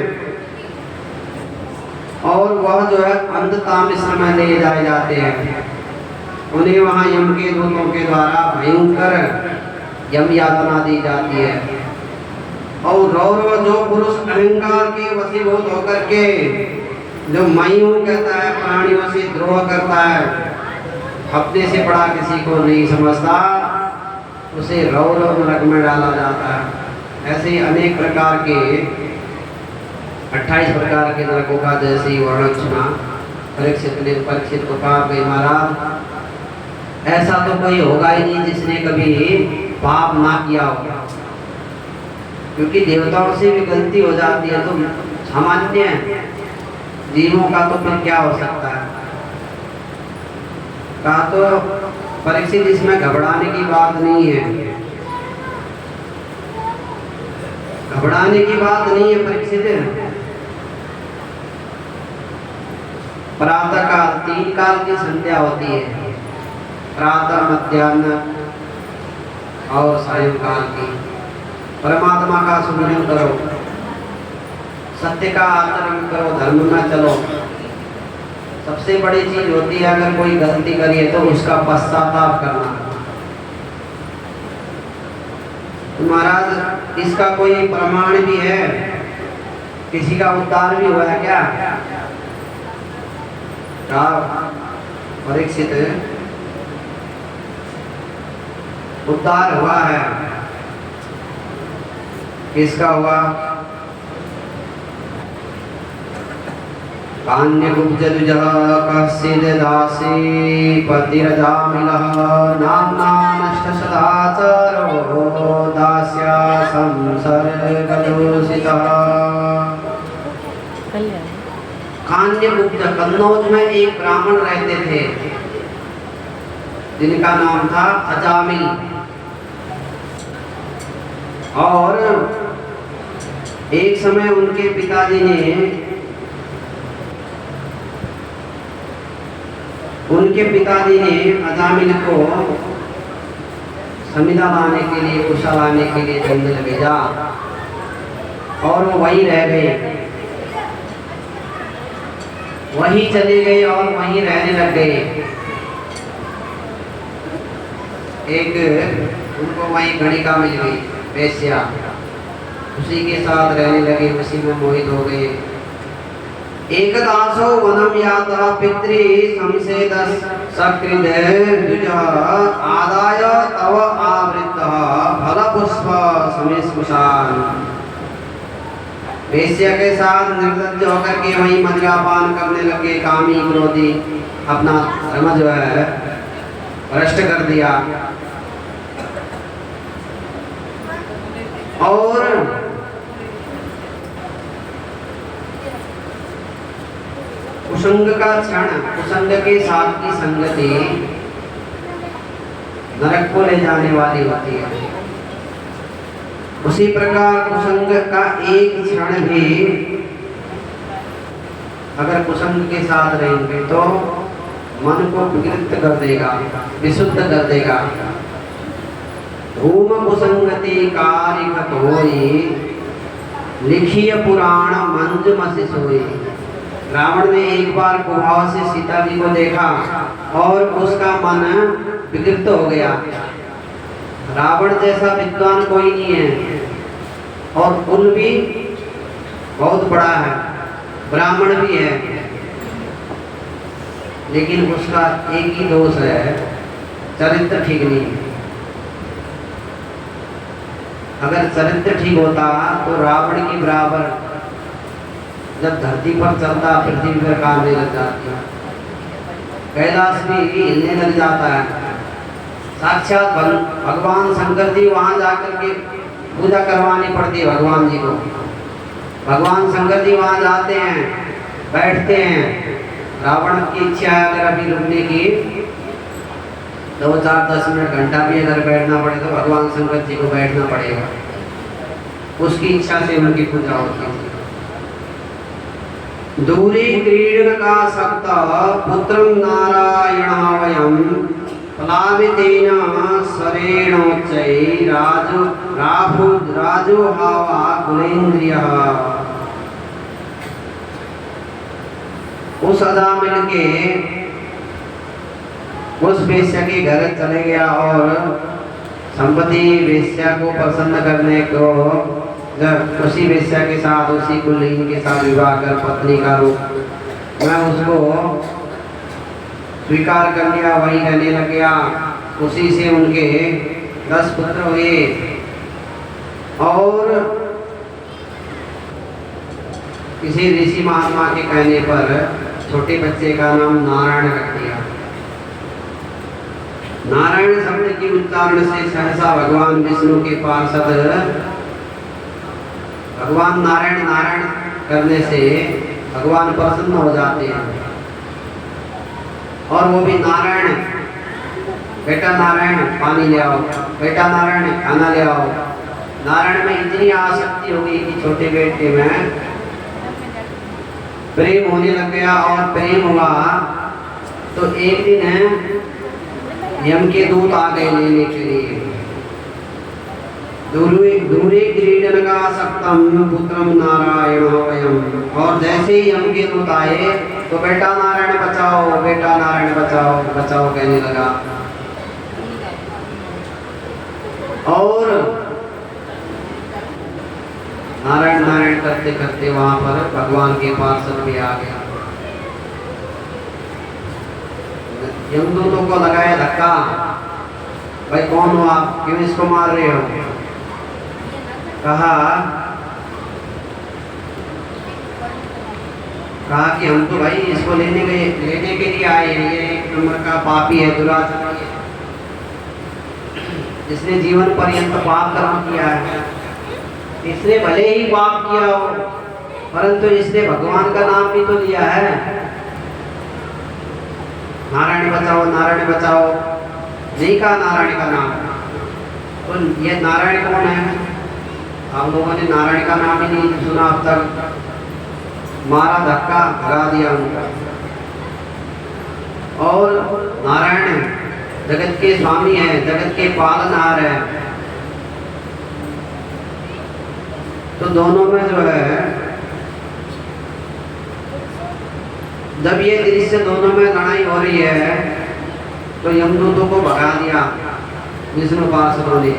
और वह जो है अंध तामिश्र में ले जाए जाते हैं। उन्हें वहाँ यम के दूतों के द्वारा भयंकर यम यातना दी जाती है। और रौरव जो पुरुष अहंकार के वशीभूत होकर के जो मैं हूं कहता है, प्राणियों से द्रोह करता है, अपने से बड़ा किसी को नहीं समझता, उसे रौरव नरक में डाला जाता है। ऐसे ही अनेक प्रकार के 28 प्रकार के नरकों का जैसे ही वर्णन सुना परीक्षित को कहा कि महाराज ऐसा तो कोई होगा ही नहीं जिसने कभी पाप ना किया होगा, क्योंकि देवताओं से भी गलती हो जाती है तो सामान्य जीवों का तो फिर क्या हो सकता है। कहा तो परीक्षित इसमें घबराने की बात नहीं है, घबराने की बात नहीं है परीक्षित। प्रातः काल 3 काल की संध्या होती है, प्रातः, मध्याह्न और सायंकाल की। परमात्मा का सुमिरन करो, सत्य का आचरण करो, धर्म में चलो। सबसे बड़ी चीज होती है अगर कोई गलती करी है तो उसका पश्चाताप करना। तो महाराज इसका कोई प्रमाण भी है, किसी का उद्धार भी हुआ है क्या? परीक्षित उद्धार हुआ है, किसका हुआ? कान्यगुब्जदुजः कश्चिद् दासी पतिरजामिलः नाम्ना नष्टसदाचारो दास्या संसर्गदूषितः। कान्यगुप्त कन्नौज में एक ब्राह्मण रहते थे जिनका नाम था अजामिल। और एक समय उनके पिताजी ने अजामिल को समिधा लाने के लिए, कुशा लाने के लिए जंगल भेजा और वो वहीं रह गए, वहीं चले गए और वहीं रहने लग गए। एक उनको वहीं गणिका मिल गई, वेश्या, उसी के साथ रहने लगे, उसी में मोहित हो गए। एकदासो वनम यात्रा पितृ संसेदस सकृद द्विजा आदाय तव आवृत फल पुष्प समेस्मुषान। वेश्या के साथ निर्लज्ज होकर के वहीं मदिरापान करने लगे, कामी क्रोधी, अपना धर्म जो है भ्रष्ट कर दिया। और कुसंग का क्षण, कुसंग के साथ की संगति नरक को ले जाने वाली होती है। उसी प्रकार कुसंग का एक क्षण भी अगर कुसंग के साथ रहेंगे तो मन को विकृत कर देगा, विशुद्ध कर देगा। धूम कुसंगति कारिकत होई लिखिय पुराण मंज मसि सोई। रावण ने एक बार कुभाव से सीता जी को देखा और उसका मन विकृत हो गया। रावण जैसा विद्वान कोई नहीं है और कुल भी बहुत बड़ा है, ब्राह्मण भी है, लेकिन उसका एक ही दोष है, चरित्र ठीक नहीं है। अगर चरित्र ठीक होता तो रावण के बराबर जब धरती पर चलता, पृथ्वी पर कांपने लग जाती, कैलाश भी हिलने लग जाता है। साक्षात भगवान शंकर जी वहां जाकर के पूजा करवानी पड़ती है भगवान जी को। भगवान शंकर जी वहां जाते हैं, बैठते हैं। रावण की इच्छा है अगर अभी रुकने की, 2-4-10 मिनट, घंटा भी अगर बैठना पड़े तो भगवान शंकर जी को बैठना पड़ेगा। उसकी इच्छा से उनकी पूजा होती है। दूरी क्रीडन का सप्ता पुत्रम नारायण वयम प्लावितेन स्वरेणोच्चै राजो हावा कुलेन्द्रियः। उस अजामिल के उस वेश्या के घर चले गया और संपत्ति वेश्या को प्रसन्न करने को जब उसी वेश्या के साथ, उसी कुलीन के साथ विवाह कर पत्नी का रूप मैं उसको स्वीकार कर लिया, वही रहने लग गया। उसी से उनके 10 पुत्र हुए और किसी ऋषि महात्मा के कहने पर छोटे बच्चे का नाम नारायण रख दिया। नारायण शब्द की उच्चारण से सहसा भगवान विष्णु के पार्षद भगवान नारायण नारायण करने से भगवान प्रसन्न हो जाते हैं। और वो भी नारायण, बेटा नारायण पानी ले आओ, बेटा नारायण खाना ले आओ। नारायण में इतनी आसक्ति हो गई कि छोटे बेटे में प्रेम होने लग गया। और प्रेम हुआ तो एक दिन यम के दूत आ गए लेने के लिए। दूरे क्रीडन का सप्तम पुत्रम नारायण वयम। और जैसे ही यम के दूत आए तो बेटा नारायण बचाओ, बेटा नारायण बचाओ, बचाओ कहने लगा। और नारायण नारायण करते करते वहां पर भगवान के पार्षद भी आ गया। यमदूतों को लगाया धक्का, भाई कौन हो आप, क्यों इसको मार रहे हो? कहा कि हम तो भाई इसको लेने के लिए आए हैं, ये एक नंबर का पापी है, दुराचारी है, जिसने जीवन पर्यंत पाप कर्म किया है। इसने भले ही पाप किया हो परंतु इसने भगवान का नाम भी तो लिया है, नारायण बचाओ, नहीं कहा नारायण का नाम। तो ये नारायण कौन है? आप लोगों ने नारायण का नाम ही नहीं सुना अब तक, मारा धक्का भगा दिया उनका। और नारायण जगत के स्वामी हैं, जगत के पालनहार हैं। तो दोनों में जो है, जब ये दृश्य दोनों में लड़ाई हो रही है तो यमदूतों को भगा दिया विष्णु पार्षदों ने।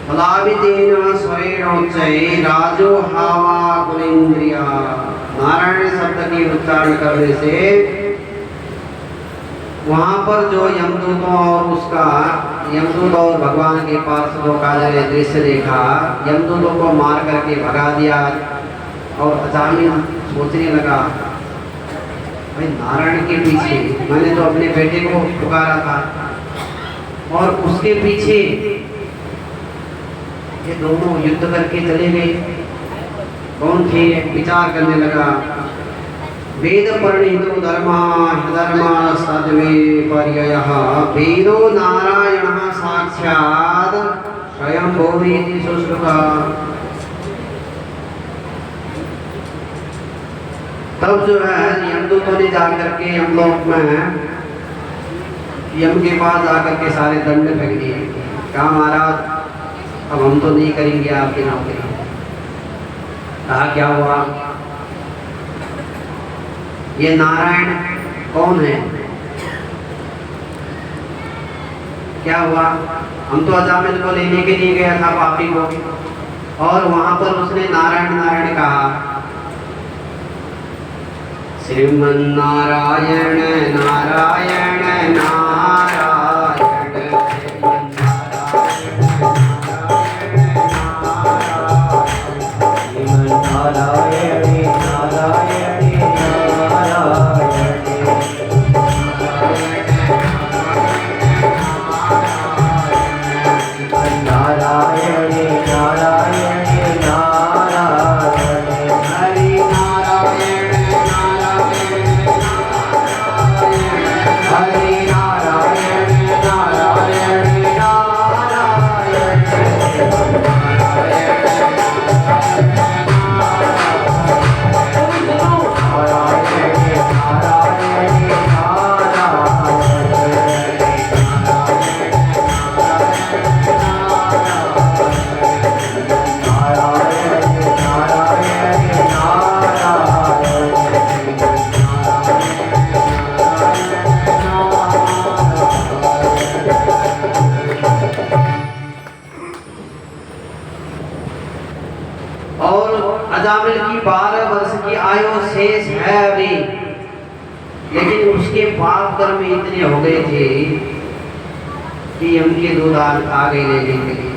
फलावितेन स्वरेणोच्चये राजो हावा कुलेन्द्रिया। नारायण शब्द की उच्चारण करने से वहां पर जो यमदूतों और भगवान के पार्षदों का जो दृश्य देखा, यमदूतों को मार करके भगा दिया। और अचानक सोचने लगा, भाई नारायण के पीछे मैंने तो अपने बेटे को पुकारा था और उसके पीछे ये दोनों युद्ध करके चले गए, कौन थे? विचार करने लगा। वेद परिणीतो धर्मा सद्वे पर्ययः वेदो नारायणः साक्षात् स्वयं भूमिति सुश्रुता। तब जो है यमदूतों ने जाकर के यमलोक में यम के पास जाकर के सारे दंड फेंक दिए। कहा महाराज अब हम तो नहीं करेंगे आपकी नौकरी। कहा क्या हुआ? ये नारायण कौन है? क्या हुआ? हम तो अजामिल को लेने के लिए गया था पापी को, और वहां पर उसने नारायण नारायण कहा। श्रीमन्नारायण नारायण नारायण अजामिल की 12 वर्ष की आयु शेष है अभी, लेकिन उसके पाप कर्म इतने हो गए थे कि यम के दूत आ गए लेने के लिए।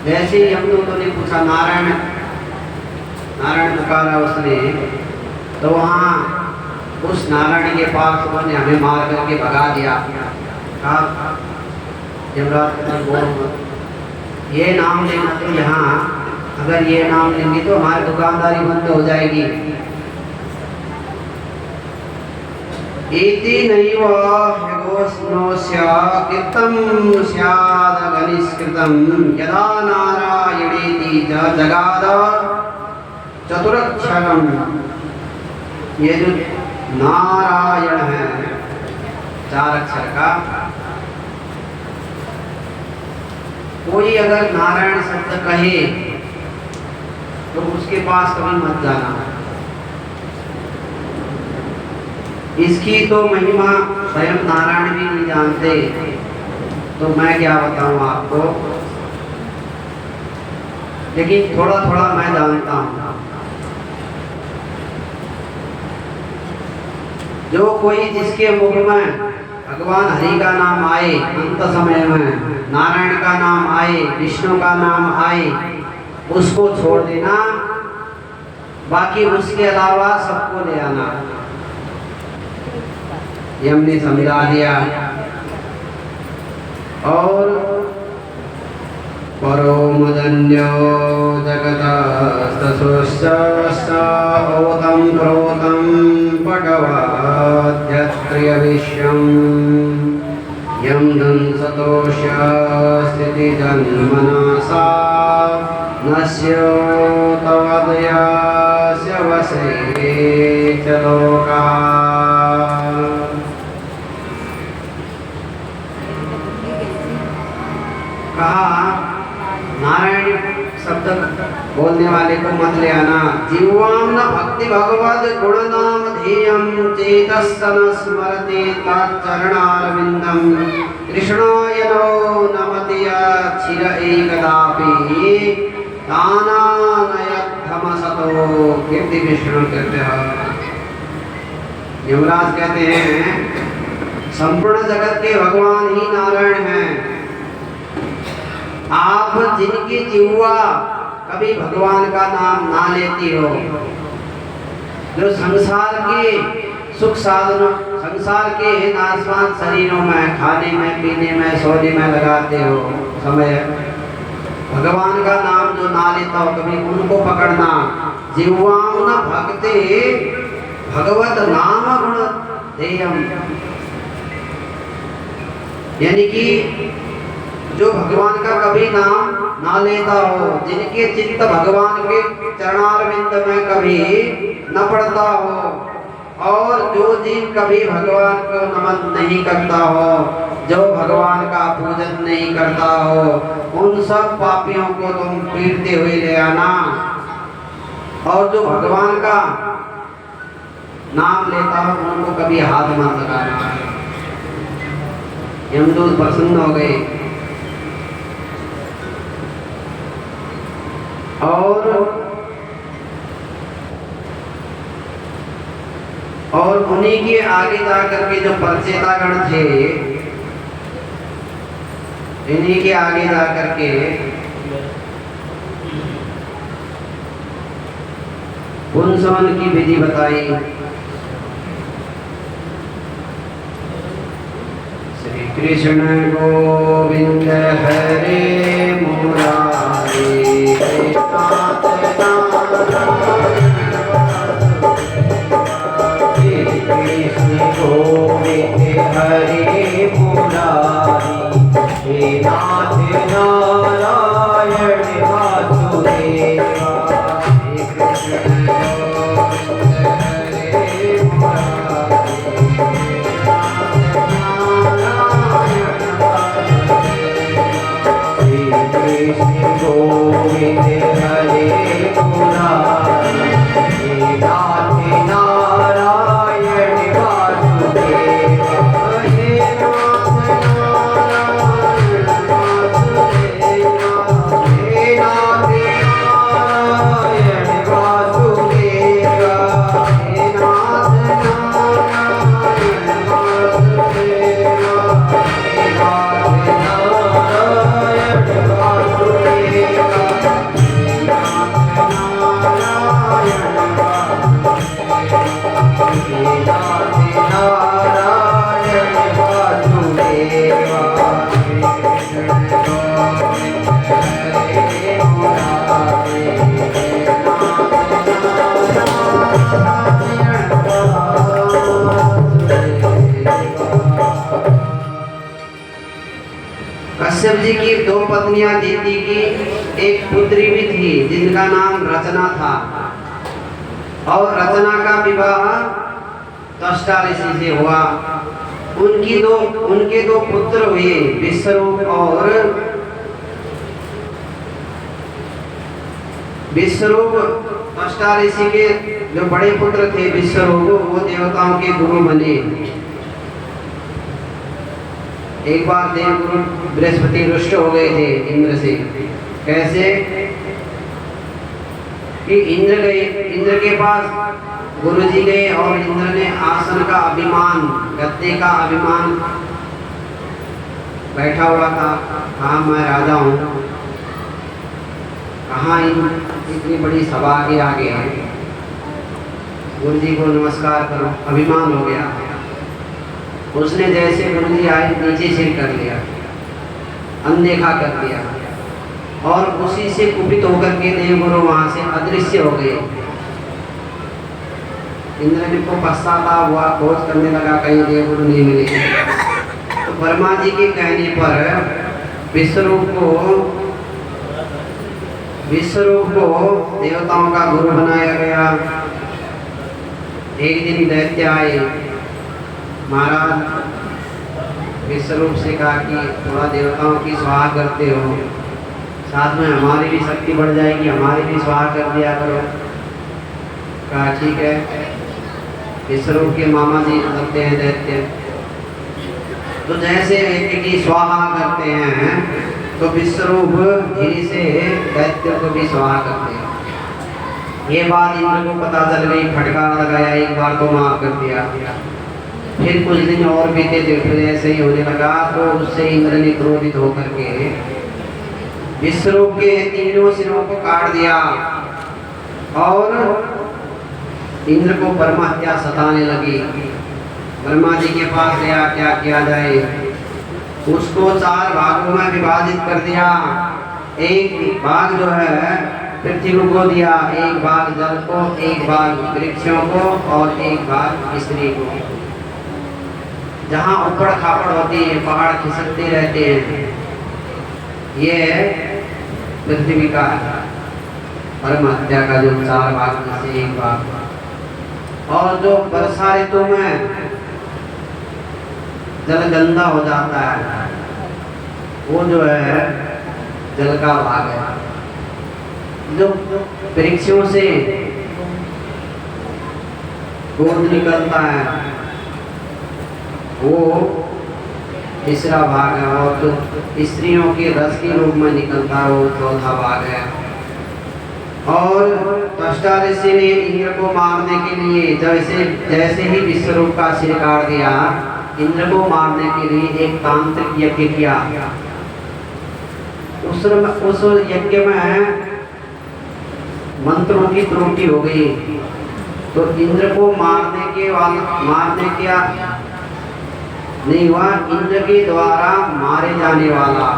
जैसे यमदूतों ने पूछा नारायण पुकारा उसने, तो वहाँ उस नारायण के पास उन्होंने हमें मार करके भगा दिया। कहा यमराज ये नाम लेना तो यहाँ, अगर ये नाम लेंगे तो हमारी दुकानदारी बंद हो जाएगी। इति नैव ह्यगोष्णोस्य कीर्तं स्याद घनिष्कृतं यदा नारायणेति जगाद चतुरक्षरम्। ये जो नारायण है 4 अक्षर का, कोई अगर नारायण शब्द कहे तो उसके पास कभी मत जाना। इसकी तो महिमा स्वयं नारायण भी नहीं जानते, तो मैं क्या बताऊं आपको, लेकिन थोड़ा थोड़ा मैं जानता हूं। जो कोई जिसके मुख में भगवान हरि का नाम आए, अंत समय में नारायण का नाम आए, विष्णु का नाम आए, उसको छोड़ देना, बाकी उसके अलावा सबको ले आना। ये हमने समझा दिया। और परो मदन्यो जगतस्तसुश्चोतं प्रोतं पटवाद्यत्रियविश्वं यं दंसतोष्य स्थितिजन्मनसा नश्यो तवदयास्य वसे च लोकाः। कहा नारायण शब्द बोलने वाले को मत ले आना। जीवाम न भक्ति भगवद गुण नाम ध्येयम चेतस्तन स्मरते तच्चरणारविंदम कृष्णाय नो नमति चिर एकदापि तानानयद्धमसतो। कीर्ति विष्णु कहते हैं, यमराज कहते हैं संपूर्ण जगत के भगवान ही नारायण हैं। आप जिनकी जिह्वा कभी भगवान का नाम ना लेती हो, जो संसार के सुख साधनों, संसार के नाशवान शरीरों में, खाने में, पीने में, सोने में लगाते हो समय, भगवान का नाम जो ना लेता हो कभी, उनको पकड़ना। जिह्वाम न भक्ते भगवत नाम गुण ध्येयम, यानी कि जो भगवान का कभी नाम ना लेता हो, जिनके चित्त भगवान के चरणारविंद में कभी न पड़ता हो, और जो जीव कभी भगवान को नमन नहीं करता हो, जो भगवान का पूजन नहीं करता हो, उन सब पापियों को तुम पीटते हुए ले आना। और जो भगवान का नाम लेता हो उनको कभी हाथ मत लगाना। यमदूत प्रसन्न हो गए और उन्हीं के आगे जाकर के जो परचेतागण थे, इन्हीं के आगे जाकर के पुंसवन की विधि बताई। श्री कृष्ण गोविंद हरे मुरारी गोविंद हरे मुरारी हे नाथ नारायण वासुदेवा। श्री कृष्ण गोविंद हरे मुरारी नारायण वासुदेवा। श्री कृष्ण गोविंद हरे मुरारी हे नाथ नारायण वासुदेवा। हे नाथ नारायण वासुदेवा। हे नाथ नारायण वासुदेवा। हे नाथ नारायण वासुदेवा। हे नाथ नारायण वासुदेवा। कश्यप जी की दो पत्नियां दीति की एक पुत्री भी थी जिनका नाम रचना था, और रचना का विवाह त्वष्टा ऋषि से हुआ। उनके दो पुत्र हुए, विश्वरूप और विश्वरूप। त्वष्टा ऋषि के जो बड़े पुत्र थे विश्वरूप, वो देवताओं के गुरु बने। एक बार देवगुरु बृहस्पति रुष्ट हो गए थे इंद्र से। कैसे कि इंद्र के पास गुरु जी गए और इंद्र ने आसन का अभिमान, गद्दे का अभिमान, बैठा हुआ था। हाँ मैं राजा हूँ, कहाँ इतनी बड़ी सभा के आगे है, गुरु जी को नमस्कार करो, अभिमान हो गया। उसने जैसे गुरु जी आए नीचे सिर कर लिया, अनदेखा कर दिया। और उसी से कुपित होकर के देवगुरु वहां से अदृश्य हो गए। इंद्र को पश्चाताप हुआ, खोज करने लगा, कहीं देवगुरु नहीं मिले। तो ब्रह्मा जी के कहने पर विश्वरूप को देवताओं का गुरु बनाया गया। एक दिन दैत्य आए, महाराज विश्वरूप से कहा कि थोड़ा देवताओं की स्वाहा करते हो, साथ में हमारी भी शक्ति बढ़ जाएगी, हमारी भी स्वाहा कर दिया करो। कहा ठीक है। विश्वरूप के मामा जी करते हैं दैत्य, तो जैसे व्यक्ति की स्वाहा करते हैं तो विश्वरूप धीरे से दैत्य को भी स्वाहा करते हैं। ये बात इंद्र को पता चल गई, फटकार लगाया, एक बार तो माफ कर दिया। फिर कुछ दिन और बीते थे, फिर ऐसे ही होने लगा, तो उससे इंद्र ने क्रोधित होकर के विश्वरूप के तीनों सिरों को काट दिया और इंद्र को ब्रह्महत्या सताने लगी। ब्रह्मा जी के पास गया, क्या किया जाए। उसको 4 भागों में विभाजित कर दिया। एक भाग जो है पृथ्वी को दिया, एक भाग जल को, एक भाग वृक्षों को और एक भाग स्त्री को। जहाँ उखड़ खापड़ होती है, पहाड़ खिसकते रहते हैं, ये पृथ्वी का ब्रह्महत्या का जो 4 भाग में से एक भाग। और जो वर्षा ऋतु में जल गंदा हो जाता है, वो जो है जल का भाग है। जो वृक्षों से दूध निकलता है, वो तीसरा भाग है। और जो स्त्रियों के रस के रूप में निकलता है, वो चौथा भाग है। और त्वष्टा ऋषि ने इंद्र को मारने के लिए जैसे ही विश्वरूप का सिर काट दिया, इंद्र को मारने के लिए एक तांत्रिक यज्ञ किया। उस यज्ञ में मंत्रों की त्रुटि हो गई, तो इंद्र को मारने क्या नहीं हुआ, इंद्र के द्वारा मारे जाने वाला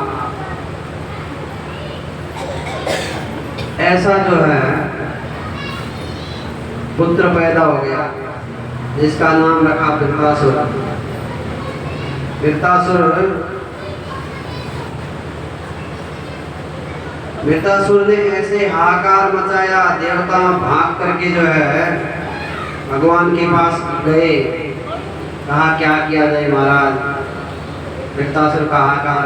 ऐसा जो है पुत्र पैदा हो गया, जिसका नाम रखा वृत्तासुर। वृत्तासुर ने ऐसे हाहाकार मचाया, देवता भाग करके जो है भगवान के पास गए, कहा क्या किया जाए महाराज। वृत्तासुर का हाहाकार।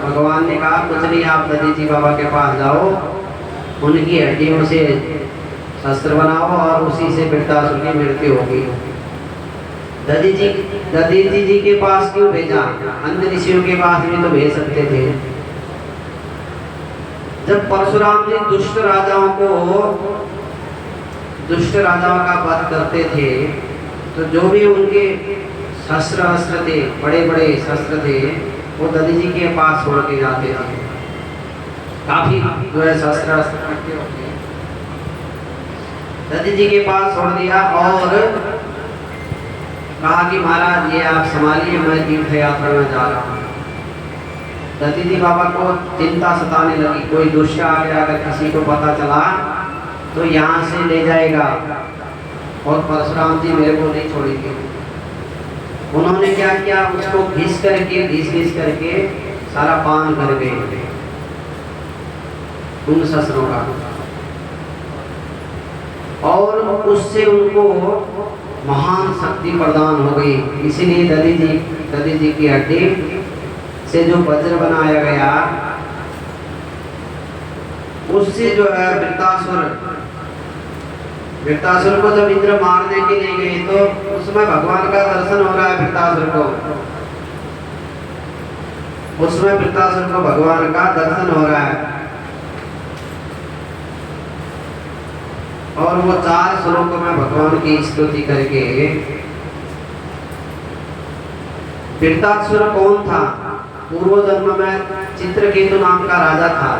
भगवान ने कहा कुछ नहीं, आप दधी जी बाबा के पास जाओ, उनकी हड्डियों से शस्त्र बनाओ और उसी से वृत्तासुर की मृत्यु होगी। दधीचि जी के पास क्यों भेजा, अन्य ऋषियों के पास भी तो भेज सकते थे। जब परशुराम जी दुष्ट राजाओं का वध करते थे, तो जो भी उनके शस्त्र थे, बड़े बड़े शस्त्र थे, वो दधी जी के पास छोड़ के जाते थे। काफी जो है शस्त्र इकट्ठे होते, दधी जी के पास छोड़ दिया और कहा कि महाराज ये आप संभालिए, मैं तीर्थ यात्रा में जा रहा हूँ। दधी जी बाबा को चिंता सताने लगी, कोई दुष्ट आ गया, अगर किसी को पता चला तो यहाँ से ले जाएगा, और परशुराम जी मेरे को नहीं छोड़ेंगे। उन्होंने क्या किया, उसको घिस करके सारा पान कर गए उन शस्त्रों का, और उससे उनको महान शक्ति प्रदान हो गई। इसीलिए दधी जी की हड्डी से जो वज्र बनाया गया, उससे जो है वृत्तासुर को जब इंद्र मारने के लिए गए, तो उसमें भगवान का दर्शन हो रहा है। वृत्तासुर को भगवान का दर्शन हो रहा है, और वो 4 श्लोकों में भगवान की स्तुति करके। वृत्तासुर कौन था? पूर्व जन्म में चित्रकेतु नाम का राजा था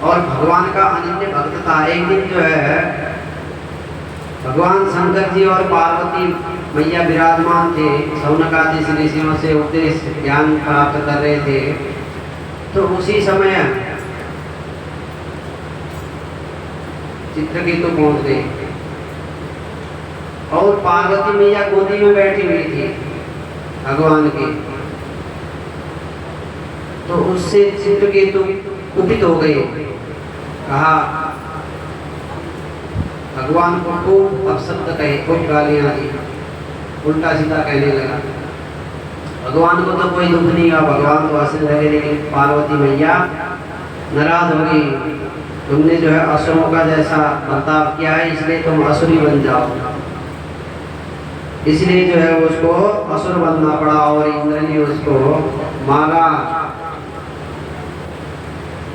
और भगवान का अनन्य भक्त था। एक दिन जो है भगवान शंकर जी और पार्वती मैया विराजमान थे, शौनकादि ऋषियों से उपदेश ज्ञान प्राप्त कर रहे थे। तो उसी समय चित्रकेतु पहुंच गए और पार्वती मैया गोदी में बैठी हुई थी भगवान की। तो उससे चित्रकेतु कुपित हो गए, कहा भगवान को खूब अपशब्द कहे, खूब गालियां दी, उल्टा सीधा कहने लगा। भगवान को तो कोई दुख नहीं हुआ, भगवान तो हंसने लगे, लेकिन पार्वती मैया नाराज हो गई। तुमने जो है असुरों का जैसा बर्ताव किया है, इसलिए तुम असुरी बन जाओ। इसलिए जो है उसको असुर बनना पड़ा और इंद्र ने उसको मारा।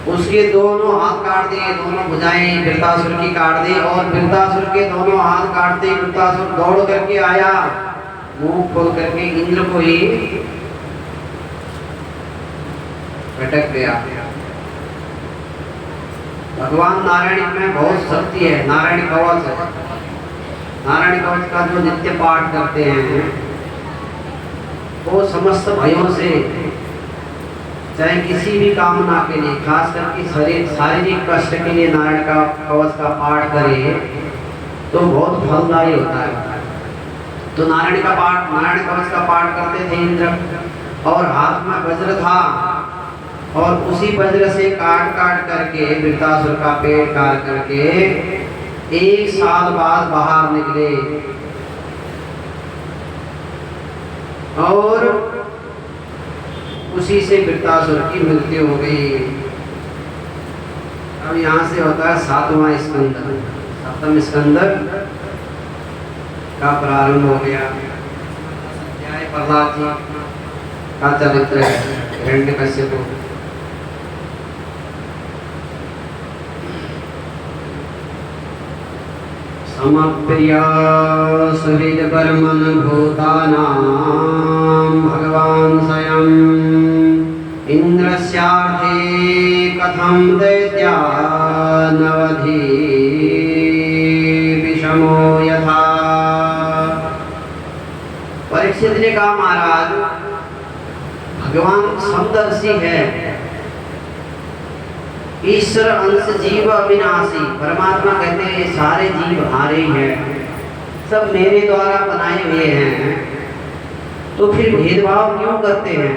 उसके दोनों हाथ काट दिए, दोनों भुजाएं वृत्तासुर की काट दी और वृत्तासुर के दोनों हाथ काटते वृत्तासुर दौड़ करके आया, मुंह खोल करके इंद्र को ही भटक गया। भगवान नारायण में बहुत शक्ति है, नारायण कवच है। नारायण कवच का जो नित्य पाठ करते हैं वो समस्त भयों से, चाहे किसी भी कामना के लिए, खास करके शारीरिक कष्ट के लिए नारायण का कवच का पाठ करे तो बहुत फलदायी होता है। तो नारायण कवच का पाठ करते थे इंद्र, और हाथ में वज्र था और उसी वज्र से काट काट करके वृत्तासुर का पेट काट करके 1 साल बाद बाहर निकले और उसी से वृत्तासुर की मृत्यु हो गई। अब यहाँ से होता है 7वां स्कंद, 7वें स्कंद का प्रारंभ हो गया। अध्याय प्रहलाद जी का चरित्र है, हिरण्यकश्यप। समप्रिया सुहृदकर्मन् भूतानां भगवान् स्वयं इंद्रस्यार्थे कथं दैत्या नवधि विषमो यथा। परीक्षित ने कहा, महाराज भगवान समदर्शी है, ईश्वर अंश जीव अविनाशी। परमात्मा कहते हैं सारे जीव हारे ही हैं, सब मेरे द्वारा बनाए हुए हैं, तो फिर भेदभाव क्यों करते हैं?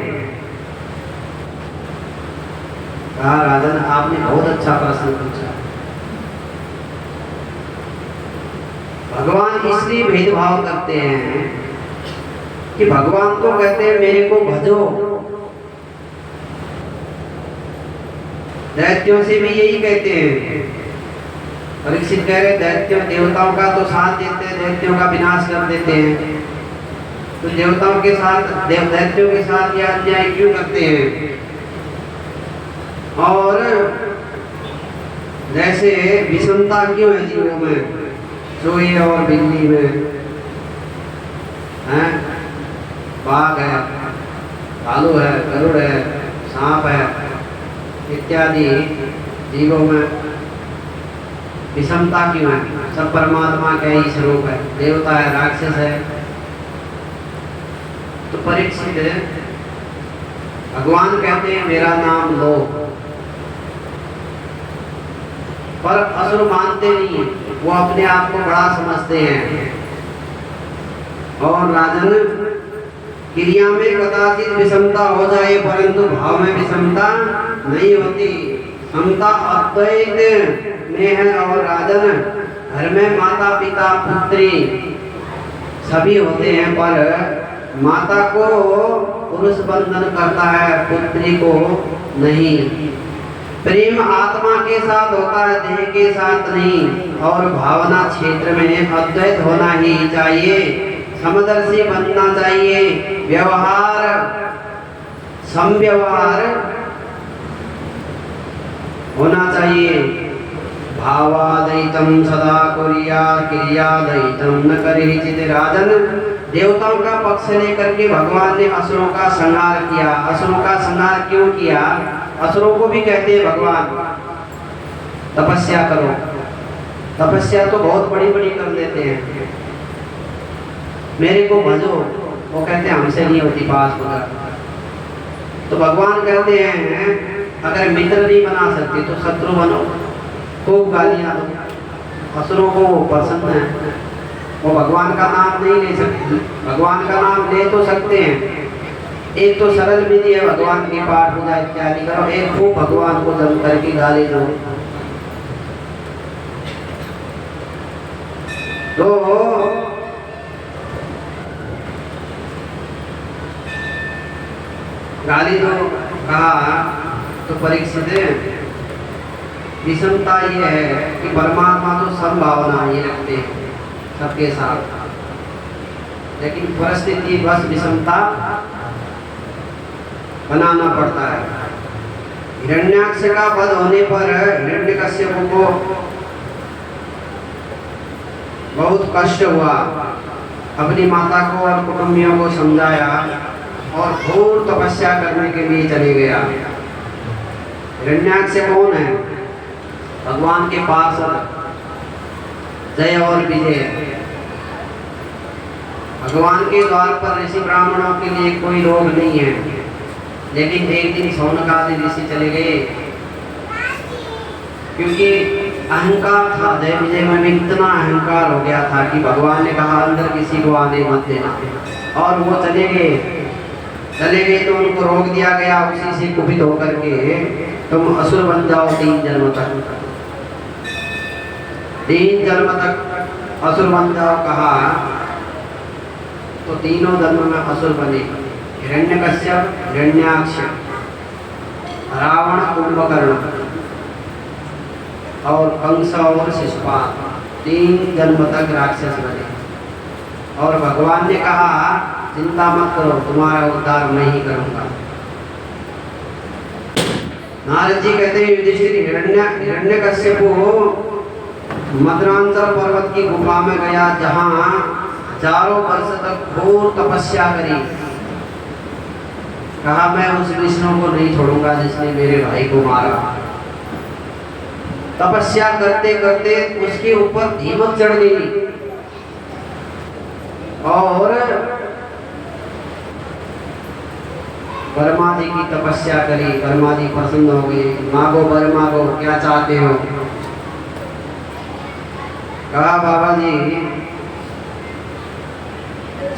कहा, राजन आपने बहुत अच्छा प्रश्न पूछा। भगवान इसलिए भेदभाव करते हैं कि भगवान को कहते हैं मेरे को भजो। दैत्यों से भी यही कहते हैं। परीक्षित कह रहे दैत्यों देवताओं का तो साथ देते हैं, दैत्यों का विनाश कर देते हैं, तो देवताओं के साथ दैत्यों के साथ यह अन्याय क्यों करते हैं? और जैसे विषमता क्यों है जीवों में, चूहे और बिल्ली में है, बाघ है, भालू है, गरुड़ है, सांप है इत्यादि जीवों में विषमता क्यों है? सब परमात्मा का ही स्वरूप है, देवता है, राक्षस है। तो परीक्षित भगवान कहते हैं मेरा नाम लो, पर असुर मानते नहीं है, वो अपने आप को बड़ा समझते हैं। और राजन क्रिया में कदाचित विषमता हो जाए, परंतु भाव में विषमता नहीं होती। समता अद्वैत में है। और राजन घर में माता पिता पुत्री सभी होते हैं, पर माता को पुरुष बंधन करता है, पुत्री को नहीं। प्रेम आत्मा के साथ होता है, देह के साथ नहीं। और भावना क्षेत्र में अद्वैत होना ही चाहिए, समदर्शी बनना चाहिए। व्यवहार समव्यवहार होना चाहिए। भावादयितम सदा कुर्यात् क्रियादयितम न करिहिचित्। राजन देवताओं का पक्ष लेकर के भगवान ने असुरों का संहार किया। असुरों का संहार क्यों किया? असुरों को भी कहते हैं भगवान तपस्या करो। तपस्या तो बहुत बड़ी बड़ी कर लेते हैं, मेरे को भजो, वो कहते हैं हमसे नहीं होती पास होगा। तो भगवान कहते हैं अगर मित्र नहीं बना सकते तो शत्रु बनो, खूब गालियां दो, असुरों को वो प्रसन्न है, वो भगवान का नाम नहीं ले सकते। भगवान का नाम ले तो सकते हैं, एक तो सरल विधि है भगवान की पाठ पूजा इत्यादि करो, एक खूब भगवान को जम करके गाली दो। तो गाली दो कहा तो परीक्षित विषमता ये है कि परमात्मा तो संभावना ये रखते हैं सबके साथ, लेकिन परिस्थिति बस विषमता बनाना पड़ता है। हिरण्याक्ष का वध होने पर हिरण्यकश्यप को बहुत कष्ट हुआ, अपनी माता को और कुटुंबियों को समझाया और घोर तपस्या करने के लिए चले गया। हिरण्याक्ष कौन है? भगवान के पार्षद जय और विजय। भगवान के द्वार पर ऋषि ब्राह्मणों के लिए कोई रोग नहीं है, लेकिन एक दिन शौनकादि ऋषि चले गए, क्योंकि अहंकार था। जय विजय में इतना अहंकार हो गया था कि भगवान ने कहा अंदर किसी को आने मत देना, और वो चले गए तो उनको रोक दिया गया। उसी से कुपित होकर के तुम असुर बन जाओ 3 जन्म तक, 3 जन्म तक असुर बन जाओ कहा, तो तीनों जन्म में असुर बने। हिरण्यकश्यप, हिरण्याक्ष, रावण, कुंभकर्ण और कंस और शिशुपाल, 3 जन्म तक राक्षस बने। और भगवान ने कहा चिंता मत करो, तुम्हारा उद्धार मैं ही करूंगा। नारद जी कहते हैं युधिष्ठिर हिरण्यकश्यप मद्रांचल पर्वत की गुफा में गया, जहां 4 वर्ष तक घोर तपस्या करी। कहा मैं उस विष्णु को नहीं छोड़ूंगा जिसने मेरे भाई को मारा। तपस्या करते करते उसके ऊपर धीमक चढ़ गई और ब्रह्मा जी की तपस्या करी। ब्रह्मा जी प्रसन्न हो गए, मांगो वर मांगो, क्या चाहते हो? कहा बाबा जी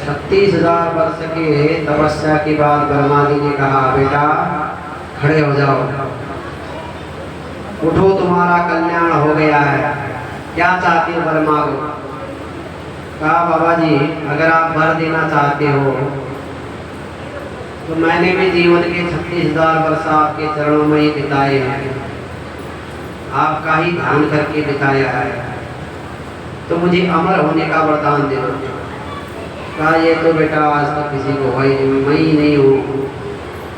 36,000 वर्ष के तपस्या के बाद ब्रह्मा जी ने कहा बेटा खड़े हो जाओ, उठो, तुम्हारा कल्याण हो गया है, क्या चाहते हो वर मांगो। कहा बाबा जी अगर आप वर देना चाहते हो तो मैंने भी जीवन के 36,000 वर्ष आपके चरणों में ही बिताए हैं, आपका ही ध्यान करके बिताया है, तो मुझे अमर होने का वरदान दे दो। कहा ये तो बेटा आज तक किसी को हुआ ही नहीं, मैं ही नहीं हूँ,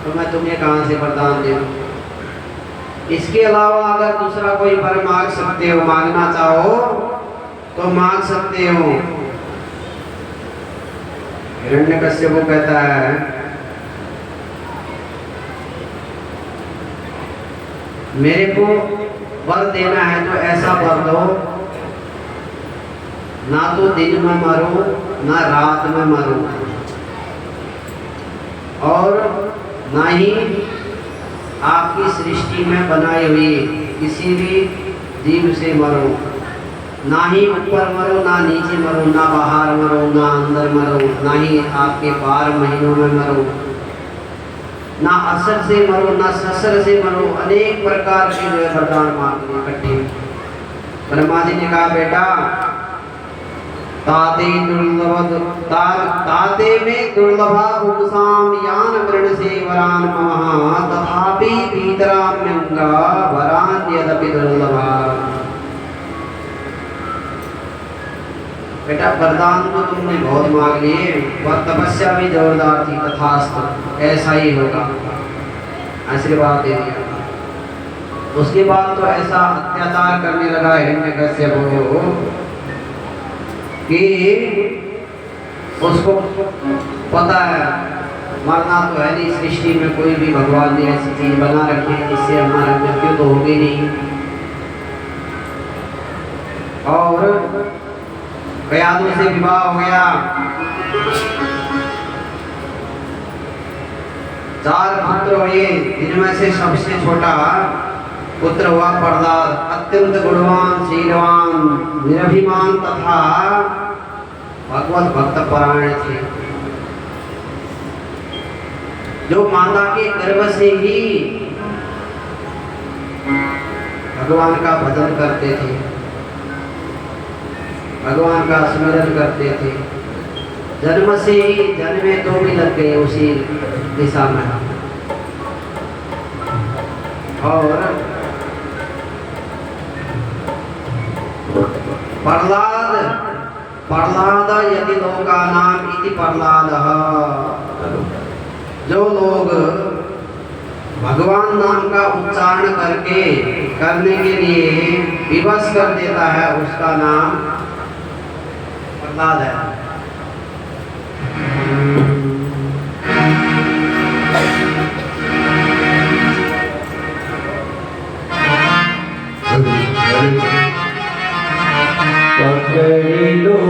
तो मैं तुम्हें कहाँ से वरदान दे दूँ। इसके अलावा अगर दूसरा कोई वर मांग सकते हो, मांगना चाहो तो मांग सकते हो। हिरण्यकश्यप को कहता है मेरे को वर देना है तो ऐसा वर दो, ना तो दिन में मरो ना रात में मरो, और ना ही आपकी सृष्टि में बनाई हुई किसी भी जीव से मरो, ना ही ऊपर मरो ना नीचे मरो, ना बाहर मरो ना अंदर मरो, ना ही आपके 12 महीनों में मरो, ना असर से मरो ना ससर से मरो। अनेक प्रकार के जो है वरदान मांगने इकट्ठे। ब्रह्मा जी ने कहा बेटा ताते में दुर्लभा पुंसाम यान वृण से वरान महा तथापि पीतराम्यंगा वरान यदपि दुर्लभा। बेटा वरदान तो तुमने बहुत मांग लिए, और तपस्या भी जोरदार थी, तथास्तु ऐसा ही होगा, आशीर्वाद दे दिया। उसके बाद तो ऐसा अत्याचार करने लगा हिरण्यकश्यप कि उसको पता है मरना तो है नहीं, सृष्टि में कोई भी भगवान ने ऐसी चीज बना रखी है जिससे हमारा मृत्यु तो होगी नहीं। और कयादू से विवाह हो गया, 4 पुत्र हुए, जिनमें से सबसे छोटा पुत्र हुआ प्रहलाद, अत्यंत गुणवान, शीलवान, निरभिमान तथा भगवत भक्त परायण थे, जो माता के गर्भ से ही भगवान का भजन करते थे, भगवान का स्मरण करते थे। जन्म से ही जन्मे तो भी लग गए उसी दिशा में। और प्रहलाद यदि लोकानाम इति प्रहलादः, जो लोग भगवान नाम का उच्चारण करने के लिए विवश कर देता है, उसका नाम प्रहलाद है। पकड़ लो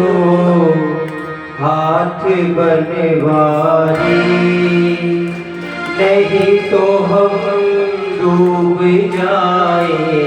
हाथ बनवारी, नहीं तो हम डूब जाएंगे।